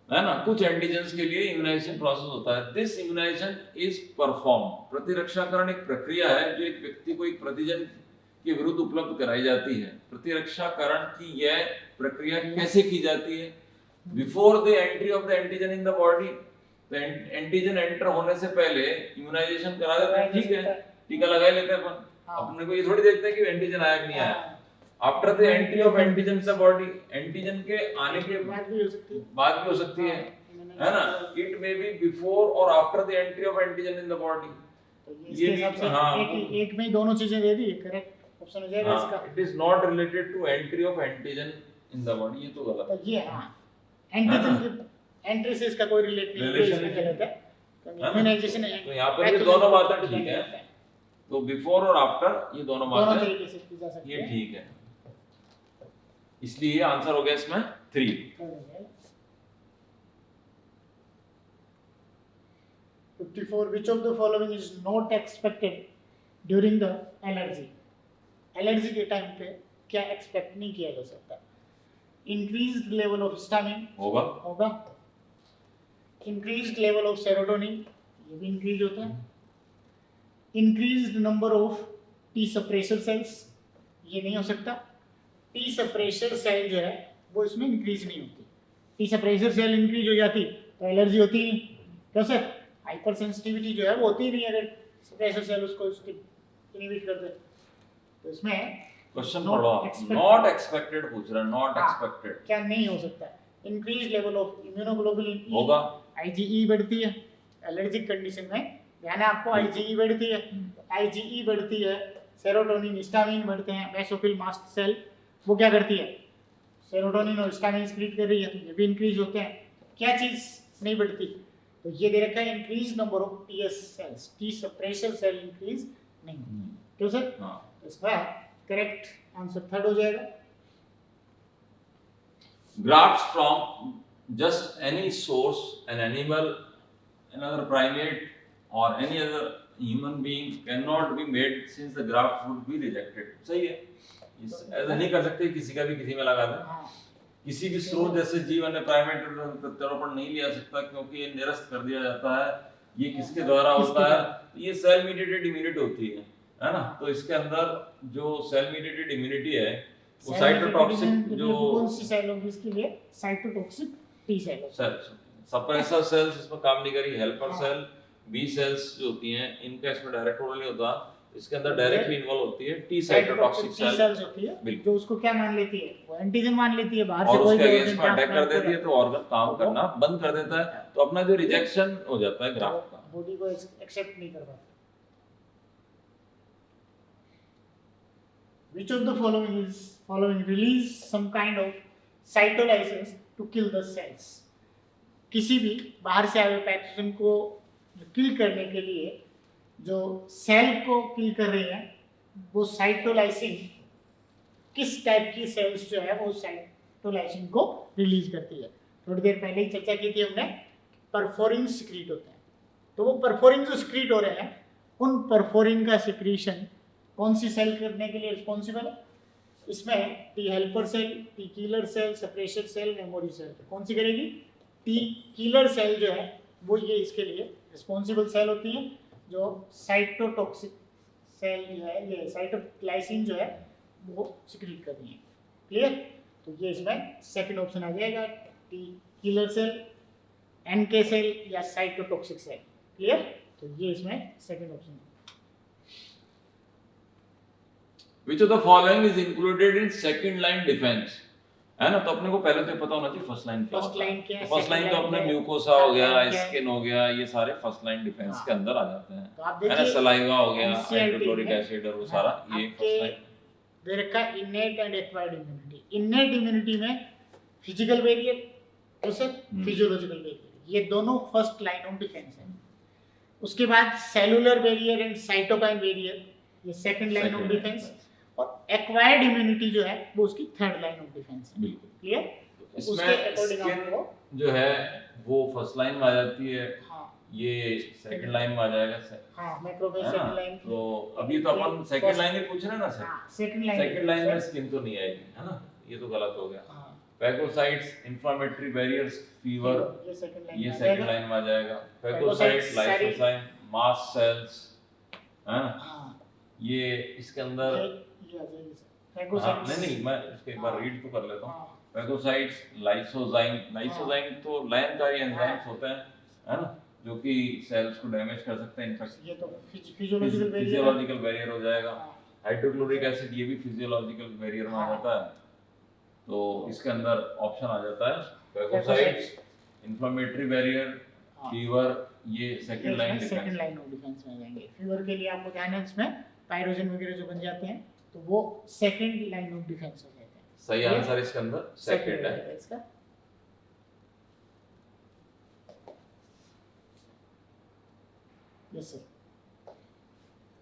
है ना। कुछ एंटीजेंस के लिए इम्यूनाइजेशन प्रोसेस होता है। दिस इम्यूनाइजेशन इज परफॉर्म, प्रतिरक्षाकरण एक प्रक्रिया है जो एक व्यक्ति को एक प्रतिजन के विरुद्ध उपलब्ध कराई जाती है। प्रतिरक्षाकरण की यह प्रक्रिया कैसे की जाती है, before the entry of the antigen in the body. तो एंटीजन एंटर होने से पहले इम्यूनाइजेशन करा देते हैं, ठीक है, टीका लगा लेते हैं अपन। अपने को ये थोड़ी देखते हैं कि एंटीजन आया कि नहीं आया। After the entry of antigen in the body, antigen के आने के बाद भी हो सकती है ना। इट मे बी बिफोर और after the entry of antigen in the body. ये एक में ही दोनों चीजें दे दी, करेक्ट ऑप्शन हो जाएगा इसका। It is not related to entry of antigen in the body, ये तो गलत है। ये हां एंटीजन की एंट्री से इसका कोई रिलेशन नहीं है। इम्यूनाइजेशन है तो यहां पर ये दोनों बातें ठीक है। तो बिफोर और आफ्टर ये दोनों बातें तरीके से की जा सकती है, ये ठीक है। इसलिए ये आंसर हो गया इसमें 3। 54 which of the following is not expected during the allergy। Allergy के टाइम पे क्या एक्सपेक्ट नहीं किया जा सकता। इंक्रीज्ड लेवल ऑफ हिस्टामिन होगा, इंक्रीज्ड लेवल ऑफ सेरोटोनिन ये भी इंक्रीज होता है, increased number of T suppressor cells ये नहीं हो सकता। टी सप्रेसर सेल जो है वो इसमें इंक्रीज नहीं होती। टी सप्रेसर सेल इंक्रीज हो जाती तो एलर्जी होती नहीं। कैसे हाइपर सेंसिटिविटी जो है वो होती नहीं अगर सप्रेसर सेल उसको इनहिबिट कर दे। तो इसमें क्वेश्चन पढ़ो, नॉट एक्सपेक्टेड पूछ रहा है, नॉट एक्सपेक्टेड क्या नहीं हो सकता। इंक्रीज लेवल ऑफ इम्यूनोग्लोबुलिन होगा, आईजीई बढ़ती है एलर्जिक कंडीशन में, ध्यान है आपको, आईजीई बढ़ती है, आईजीई बढ़ती है, सेरोटोनिन हिस्टामिन बढ़ते हैं, बेसोफिल मास्ट सेल वो क्या करती है सेरोटोनिन और हिस्टामिन सीक्रेट कर रही है, तो ये भी इंक्रीज होते हैं। क्या चीज नहीं बढ़ती, तो ये दे रखा है increase number of TS cells, T suppressor cell increase नहीं। क्यों सर? हां, इसका करेक्ट आंसर 3rd हो जाएगा। grafts from just any source, an animal, another primate or any other human being cannot be made since the graft would be rejected। सही है, ऐसा नहीं कर सकते किसी का भी किसी में लगा दें। किसी भी स्रोत जैसे जीव अन्य प्राइमेट प्रत्यारोपण नहीं लिया सकता क्योंकि ये निरस्त कर दिया जाता है। ये किसके द्वारा होता है? ये सेल मीडिएटेड इम्यूनिटी होती है ना। तो इसके अंदर जो सेल मीडिएटेड इम्यूनिटी है वो साइटोटॉक्सिक जो कौन सी सेल होगी इसके लिए? Cytotoxic T cell. Suppressor cells इसमें काम नहीं करेगी। हेल्पर सेल बी सेल्स जो होती हैं इनका इसमें डायरेक्ट रोल नहीं होता, इसके अंदर डायरेक्टली इन्वॉल्व होती है टी साइटोटॉक्सिक सेल्स होती है जो उसको क्या मान लेती है? वो एंटीजन मान लेती है, बाहर से और कोई उसके अगेंस्ट में अटैक कर देती है तो ऑर्गन काम करना बंद कर देता है। तो अपना जो रिजेक्शन हो जाता है ग्राफ्ट का, बॉडी को एक्सेप्ट नहीं कर पाता। Which of the following release some kind of cytolysis to kill the cells? किसी भी बाहर से आए हुए पैथोजन को जो किल करने के लिए जो सेल को किल कर रही है वो साइटोलाइसिन किस टाइप की सेल्स जो है वो साइटोलाइसिन को रिलीज करती है? थोड़ी देर पहले ही चर्चा की थी हमने, परफोरिन सिक्रीट होते हैं। तो वो परफोरिन जो सिक्रीट हो रहे हैं उन परफोरिन का सिक्रीशन कौन सी सेल करने के लिए रिस्पॉन्सिबल है? इसमें T helper cell, T killer cell, suppressor cell, memory cell. कौन सी करेगी? टी किलर सेल जो है वो ये इसके लिए रिस्पॉन्सिबल सेल होती है जो साइटोटॉक्सिक सेल जो है ये साइटोलाइसिन जो है वो सिक्रीट कर रही है। क्लियर? तो ये इसमें सेकंड ऑप्शन आ जाएगा, T killer cell, NK cell या साइटोटॉक्सिक सेल। क्लियर? तो ये इसमें सेकंड ऑप्शन है। Which of the following is included in second line defense? है ना। तो अपने को पहले तो पता होना चाहिए फर्स्ट लाइन क्या होता है। फर्स्ट लाइन तो अपने म्यूकोसा हो गया, स्किन हो गया, ये सारे फर्स्ट लाइन डिफेंस के अंदर आ जाते हैं। तो है ना, सलाइवा हो गया, हाइड्रोक्लोरिक एसिड और वो सारा ये फर्स्ट लाइन। दे रखा innate and acquired immunity. Innate immunity में फिजिकल बैरियर और सर फिजियोलॉजिकल बैरियर, ये दोनों फर्स्ट लाइन ऑफ डिफेंस है। उसके बाद cellular barrier and cytokine barrier, ये सेकंड लाइन ऑफ डिफेंस। और एक्वायर्ड इम्यूनिटी जो है वो उसकी थर्ड लाइन ऑफ डिफेंस है। बिल्कुल क्लियर? उसके अकॉर्डिंग आपको जो है वो फर्स्ट लाइन में आ जाती है। हाँ, ये सेकंड लाइन में आ जाएगा। हाँ, मैक्रोफेज सेकंड लाइन। तो अभी तो अपन सेकंड लाइन ही पूछ रहे हैं ना सर। हाँ, सेकंड लाइन में स्किन तो नहीं आएगी, है ना, ये तो गलत हो गया। हाँ, फैगोसाइट्स, इन्फ्लेमेटरी बैरियर्स, फीवर, ये सेकंड लाइन में आ जाएगा। फैगोसाइट्स, लाइसोजाइम, मास्ट सेल्स, है ना, हाँ, ये इसके अंदर ये आ जाएगी सर। नहीं मैं इसको एक बार रीड तो कर लेता हूँ। फैगोसाइट्स, लाइसोजाइम तो लायनकारी एंजाइम्स होते हैं, है ना, जो कि सेल्स को डैमेज कर सकते हैं। इनफैक्ट ये तो फिजियोलॉजिकल बैरियर हो जाएगा। हाइड्रोक्लोरिक एसिड ये भी फिजियोलॉजिकल बैरियर में आ जाता है। तो इसके अंदर ऑप्शन आ जाता है फैगोसाइट्स, इन्फ्लेमेटरी बैरियर, फीवर, ये सेकंड लाइन ऑफ डिफेंस में जाएंगे। फीवर के लिए आपको ध्यान है इसमें पायरोजन वगैरह जो बन जाते हैं तो वो सेकंड लाइन ऑफ डिफेंस हो जाते हैं। सही आंसर इसके अंदर सेकंड है इसका। Yes sir.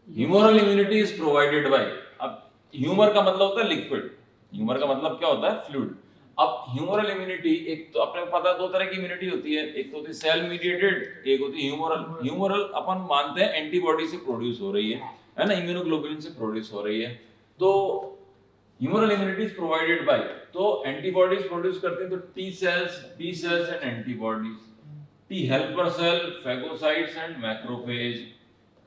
Humoral immunity is provided by. अब ह्यूमर का मतलब होता है लिक्विड, ह्यूमर का मतलब क्या होता है? फ्लूइड। अब ह्यूमरल इम्यूनिटी, एक तो अपने को पता है दो तरह की इम्यूनिटी होती है, एक तो होती है सेल मीडिएटेड, एक होती है ह्यूमरल। ह्यूमरल अपन मानते हैं एंटीबॉडी से प्रोड्यूस हो रही है ना, इम्यूनोग्लोबुलिन से प्रोड्यूस हो रही है। तो humoral immunity is provided by, तो एंटीबॉडीज प्रोड्यूस करते हैं तो T cells, B cells and antibodies. T helper cell, phagocytes and macrophage,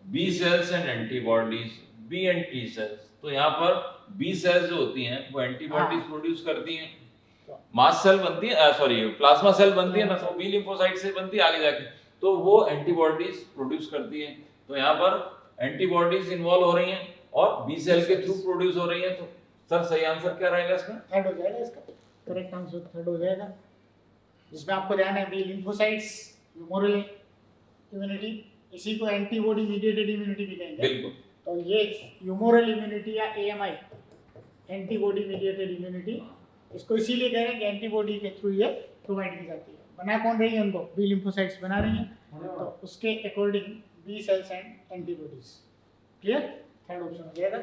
B cells and antibodies, B and T cells. तो यहाँ पर बी सेल्स जो होती हैं वो एंटीबॉडीज प्रोड्यूस करती हैं, मास्ट सेल बनती है, सॉरी प्लाज्मा सेल बनती है ना, तो बी लिम्फोसाइट से बनती है आगे जाके, तो वो एंटीबॉडीज प्रोड्यूस करती है। तो यहाँ पर एंटीबॉडीज इन्वॉल्व हो रही हैं और बी सेल के थ्रू प्रोड्यूस हो रही हैं। तो सर सही आंसर क्या रहेगा इसका? थर्ड हो जाएगा इसका, करेक्ट आंसर थर्ड हो जाएगा। जिसमें आपको ध्यान है बी लिम्फोसाइट्स, ह्यूमरल इम्यूनिटी, इसी को एंटीबॉडी मीडिएटेड इम्यूनिटी भी कहेंगे। बिल्कुल। तो ये ह्यूमरल इम्यूनिटी या एएमआई, एंटीबॉडी मीडिएटेड इम्यूनिटी, इसको इसीलिए कह रहे हैं कि एंटीबॉडी के थ्रू ये प्रोवाइड की जाती है। बना कौन रही है उनको? बी लिम्फोसाइट्स बना रही हैं, तो उसके according B cells and antibodies. Clear? Third option हो जाएगा।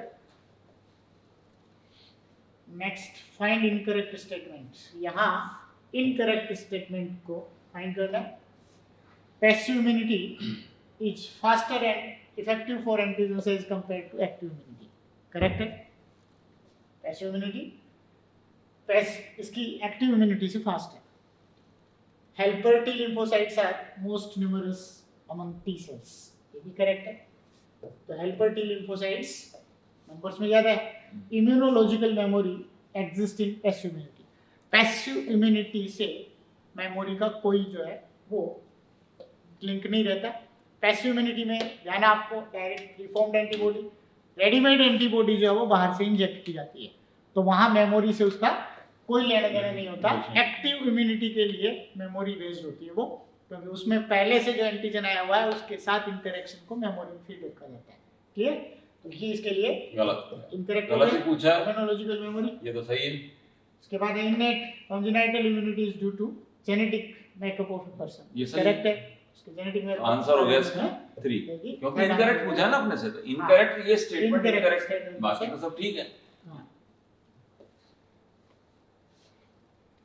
Next, find incorrect statement. यहाँ इनकरेक्ट स्टेटमेंट को फाइंड करना है। Passive immunity is faster and effective for antigen cells compared to active immunity. Correct है? पैसिव इम्यूनिटी इसकी active immunity से fast है। Helper T lymphocytes are most numerous among T cells, ये भी correct है। तो हेल्पर टी लिम्फोसाइट्स नंबर्स में ज्यादा है। Immunological memory exist in passive immunity, passive immunity से मेमोरी का कोई जो है वो लिंक नहीं रहता। पैसिव इम्यूनिटी में जाना आपको direct reformed antibody, readymade antibody जो है वो बाहर से इंजेक्ट की जाती है, तो वहां मेमोरी से उसका कोई लेना देना नहीं होता। एक्टिव इम्यूनिटी के लिए मेमोरी बेस्ड होती है वो, क्योंकि उसमें पहले से जो एंटीजन आया हुआ है उसके साथ इंटरेक्शन को मेमोरी में फीड रखा जाता है। क्लियर? तो ये इसके लिए गलत इनकरेक्ट गलत ही पूछा है। Immunological memory. ये तो सही है। इसके बाद innate congenital immunity is due to genetic makeup of a person, ये सही करेक्ट है। इसके जेनेटिक मेकअप आंसर हो गया इसमें 3, क्योंकि इनकरेक्ट पूछा है ना अपने से, तो इनकरेक्ट ये स्टेटमेंट इनकरेक्ट है, बाकी तो सब ठीक है।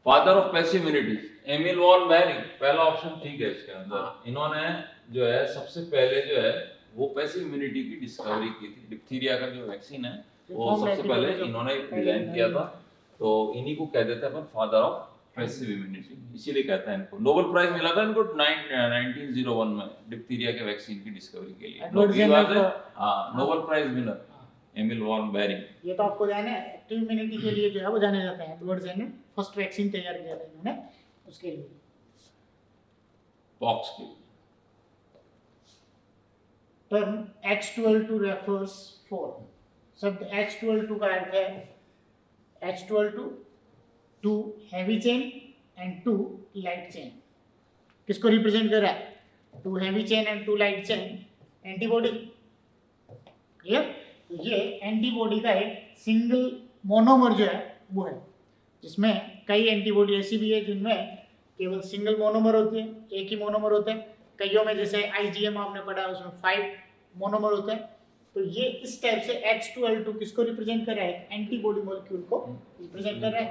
Father of passive immunity Emil von Behring, पहला ऑप्शन ठीक है इसके अंदर। इन्होंने जो है सबसे पहले जो है वो पैसिव इम्यूनिटी की डिस्कवरी की थी। डिप्थीरिया का जो वैक्सीन है वो सबसे पहले इन्होंने डिजाइन किया था, तो इन्हीं को कह देते हैं अपन फादर ऑफ पैसिव इम्यूनिटी, इसीलिए कहते हैं इनको। नोबेल प्राइज मिला था इनको 1901 में डिप्थीरिया के वैक्सीन की डिस्कवरी के लिए। हाँ, Nobel prize winner Emil von Behring. ये तो आपको जाना है, एक्टिव इम्यूनिटी के लिए जो है वो जाने जाते हैं। एडवर्ड जेनर फर्स्ट वैक्सीन तैयार किया था इन्होंने उसके लिए, पॉक्स के। टर्म H12 रेफर्स फॉर, शब्द H12 का अर्थ है H12 2 heavy chain and 2 light chain. किसको रिप्रेजेंट कर रहा है? 2 heavy chain and 2 light chain antibody. Clear? तो ये एंटीबॉडी का एक सिंगल मोनोमर जो है वो है, जिसमें कई एंटीबॉडी ऐसी भी है जिनमें केवल सिंगल मोनोमर होते हैं, एक ही मोनोमर होता है। कईयों में जैसे IgM आपने पढ़ा उसमें 5 मोनोमर होते हैं। तो ये इस टाइप से H12 किसको रिप्रेजेंट कर रहा है? एंटीबॉडी मॉलिक्यूल को रिप्रेजेंट कर रहा है।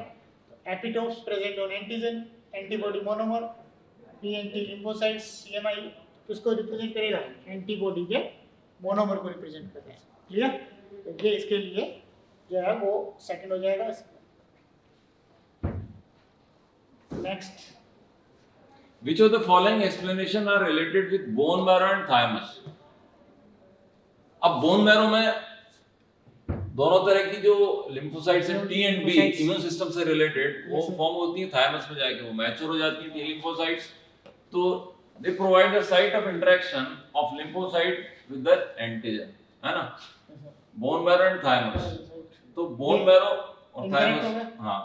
तो epitopes present on antigen, antibody monomer, TNT lymphocytes, CMI किसको रिप्रेजेंट करेगा? एंटीबॉडी के मोनोमर को रिप्रेजेंट कर रहा है। क्लियर? तो ये इसके लिए जो है वो सेकंड हो जाएगा। Next, Which of the following explanation are related with bone marrow and thymus? अब बोन मैरो में दोनों तरह की जो लिम्फोसाइट्स हैं T and B immune system से रिलेटेड, वो फॉर्म होती है थायमस में जाके, वो मैच्योर हो जाती है T लिम्फोसाइट्स। तो they provide the site of interaction of lymphocyte with the antigen, है ना? Bone marrow and thymus. तो बोन मैरो और थायमस, हाँ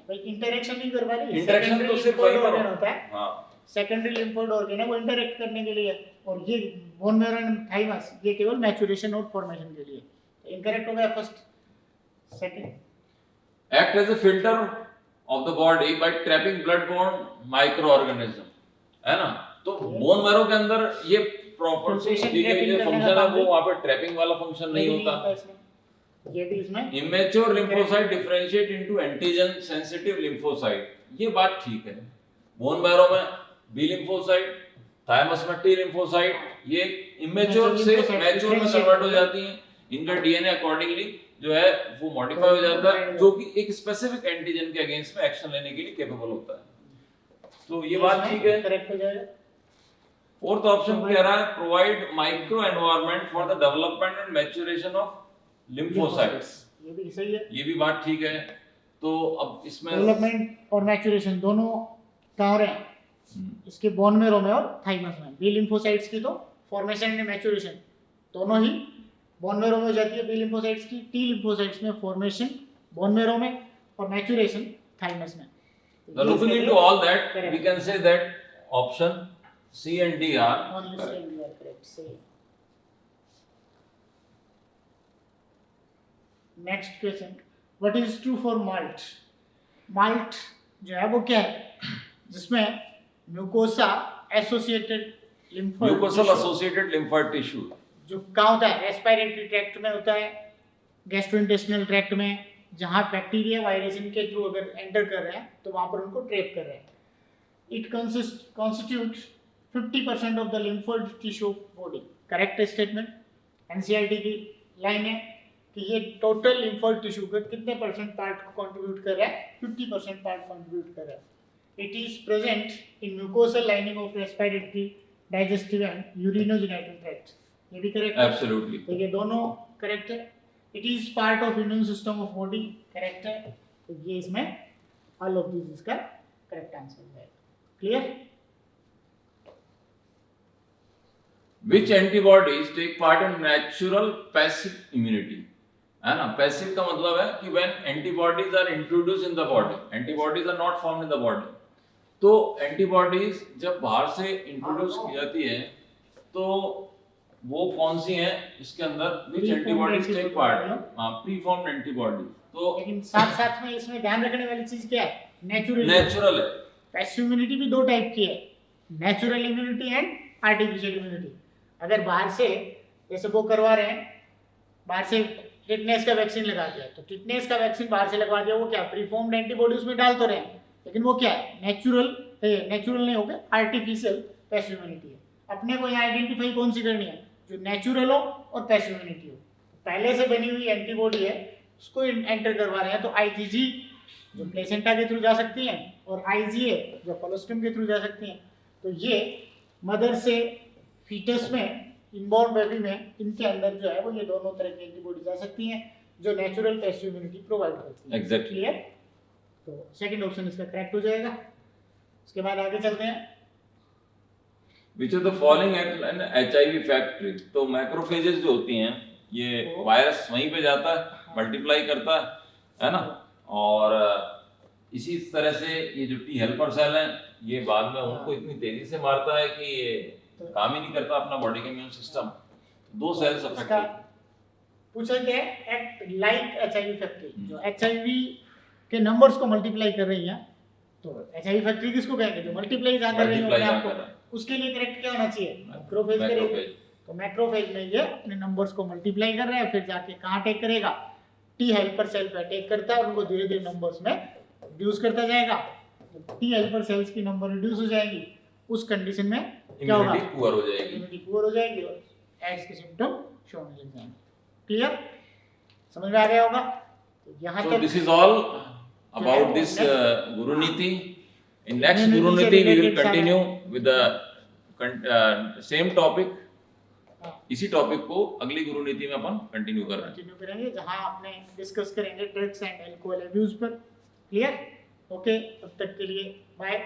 भाई इंटरेक्शन नहीं कर पा रही, इंटरेक्शन तो सिर्फ वही पर होता है। हाँ, सेकेंडरी लिम्फोइड ऑर्गन है वो इंटरेक्ट करने के लिए, और ये बोन मैरो एंड थाइमस ये केवल मैच्योरेशन और फॉर्मेशन के लिए। तो इनकरेक्ट हो गया first. Second, act as a filter of the body by trapping blood borne microorganism, है ना? तो बोन मैरो के अंदर ये प्रॉपर जो फंक्शन है वो वहां पे ट्रैपिंग वाला फंक्शन नहीं होता। ये भी इसमें immature lymphocyte differentiate into antigen sensitive lymphocyte, ये बात ठीक है। बोन मैरो में बी लिम्फोसाइट, थायमस में टी लिम्फोसाइट, ये इमेच्योर से मैच्योर में कन्वर्ट हो जाती हैं। इनका डीएनए अकॉर्डिंगली जो है वो मॉडिफाई हो जाता है, जो कि एक स्पेसिफिक एंटीजन के अगेंस्ट में एक्शन लेने के लिए कैपेबल होता है। तो ये बात ठीक है, करेक्ट हो जाएगा। फोर्थ ऑप्शन कह रहा है provide micro environment for the development and maturation of lymphocytes, ये भी सही है, ये भी बात ठीक है। तो अब इसमें डेवलपमेंट और मैच्योरेशन दोनों कहाँ हो रहे हैं? इसके बोन मैरो में और थाइमस में। बी लिम्फोसाइट्स की तो फॉर्मेशन एंड मैच्योरेशन दोनों ही बोन मैरो में हो जाती है बी लिम्फोसाइट्स की, टी लिम्फोसाइट्स में फॉर्मेशन बोन मैरो में और मैच्योरेशन थाइमस में। looking into all that, we can say that option C and D are correct. Next question, what is true for malt? Malt जो है वो क्या है? जिसमें म्यूकोसा एसोसिएटेड lymphoid tissue जो कहाँ होता है? रेस्पिरेटरी ट्रैक्ट में होता है, गैस्ट्रोइंटेस्टिनल ट्रैक्ट में, जहाँ बैक्टीरिया वायरस इनके थ्रू अगर एंटर कर रहे हैं तो वहाँ पर उनको ट्रैप कर रहे हैं। It constitutes 50% of the lymphoid tissue body. Correct statement, NCERT की लाइन है। कि ये टोटल लिम्फोइड टिश्यू का कितने परसेंट पार्ट को कंट्रीब्यूट कर रहा है, 50% पार्ट कंट्रीब्यूट कर रहा है। It is present in mucosal lining of respiratory, digestive and urinogenital tract. ये भी करेक्ट है? एब्सोल्युटली। तो ये दोनों करेक्ट है। It is part of immune system of body, correct है। तो ये इसमें ऑल ऑफ दिस इसका करेक्ट आंसर है। Clear? Which antibodies take part in natural passive immunity? है ना, पैसिव का मतलब है कि when antibodies are introduced in the body, antibodies are not formed in the body। तो एंटीबॉडीज जब बाहर से इंट्रोड्यूस की जाती है तो वो कौन सी हैं इसके अंदर, which antibodies take part? हाँ, प्रीफॉर्म्ड एंटीबॉडी। तो लेकिन साथ साथ में इसमें ध्यान रखने वाली चीज क्या है? नेचुरल नेचुरल है। पैसिव इम्यूनिटी भी दो टाइप की है, natural immunity and artificial immunity. अगर बाहर से जैसे वो करवा रहे हैं, बाहर से टिटनेस का वैक्सीन लगा दिया, तो टिटनेस का वैक्सीन बाहर से लगवा दिया, वो क्या प्रीफॉर्म्ड एंटीबॉडी उसमें डाल तो रहे हैं, लेकिन वो क्या है, नेचुरल नहीं होगा, आर्टिफिशियल पैसिव इम्यूनिटी है। अपने को यहाँ आइडेंटिफाई कौन सी करनी है, जो नेचुरल हो और पैसिव इम्यूनिटी हो। पहले से बनी हुई एंटीबॉडी है उसको एंटर करवा रहे हैं, तो आईजीजी जो प्लेसेंटा के थ्रू जा सकती हैं और आईजीए जो कोलोस्ट्रम के थ्रू जा सकती हैं। तो ये मदर से फीटस में, इनबॉर्न बेबी में, इनके अंदर जो है वो ये दोनों तरह की एंटीबॉडी जा सकती हैं जो नेचुरल पैसिव इम्यूनिटी प्रोवाइड करती है। एग्जैक्टली। क्लियर? तो सेकंड ऑप्शन इसका करेक्ट हो जाएगा। उसके बाद आगे चलते हैं। Which of the following act an HIV factory? तो मैक्रोफेजेस जो होती हैं ये वायरस वहीं पे जाता है, मल्टीप्लाई करता है ना, और इसी तरह से ये जो टी हेल्पर सेल हैं ये बाद में उनको इतनी तेजी से मारता है कि ये काम ही नहीं करता अपना बॉडी का इम्यून सिस्टम। दो सेल्स अफेक्ट होते हैं। पूछा गया एक्ट लाइक एचआईवी फैक्ट्री, जो एचआईवी के नंबर्स को मल्टीप्लाई कर रही है। तो एचआईवी फैक्ट्री किसको कहेंगे, जो मल्टीप्लाई कर रही है अपने आप को। उसके लिए करेक्ट क्या होना चाहिए, मैक्रोफेज करेगा। तो मैक्रोफेज में ये अपने नंबर्स को मल्टीप्लाई कर रहा है, फिर जाके कहाँ अटैक करेगा, टी हेल्पर सेल पे अटैक करता है और उनको धीरे धीरे नंबर्स में रिड्यूस करता जाएगा। टी हेल्पर सेल्स की नंबर रिड्यूस हो जाएगी, उस कंडीशन में क्या होगा, इम्यूनिटी पुअर हो जाएगी, इम्यूनिटी पुअर हो जाएगी और एड्स के सिम्टम शो होने लग जाएंगे। क्लियर? समझ में आ गया होगा? तो यहाँ तक this is all about this Guru Niti. In next Guru Niti we will continue with the same topic. इसी टॉपिक को अगली गुरु नीति में अपन कंटिन्यू कर रहे हैं, कंटिन्यू करेंगे, जहां आपने डिस्कस करेंगे ड्रग्स एंड अल्कोहल अब्यूज पर। क्लियर? ओके, तब तक के लिए बाय।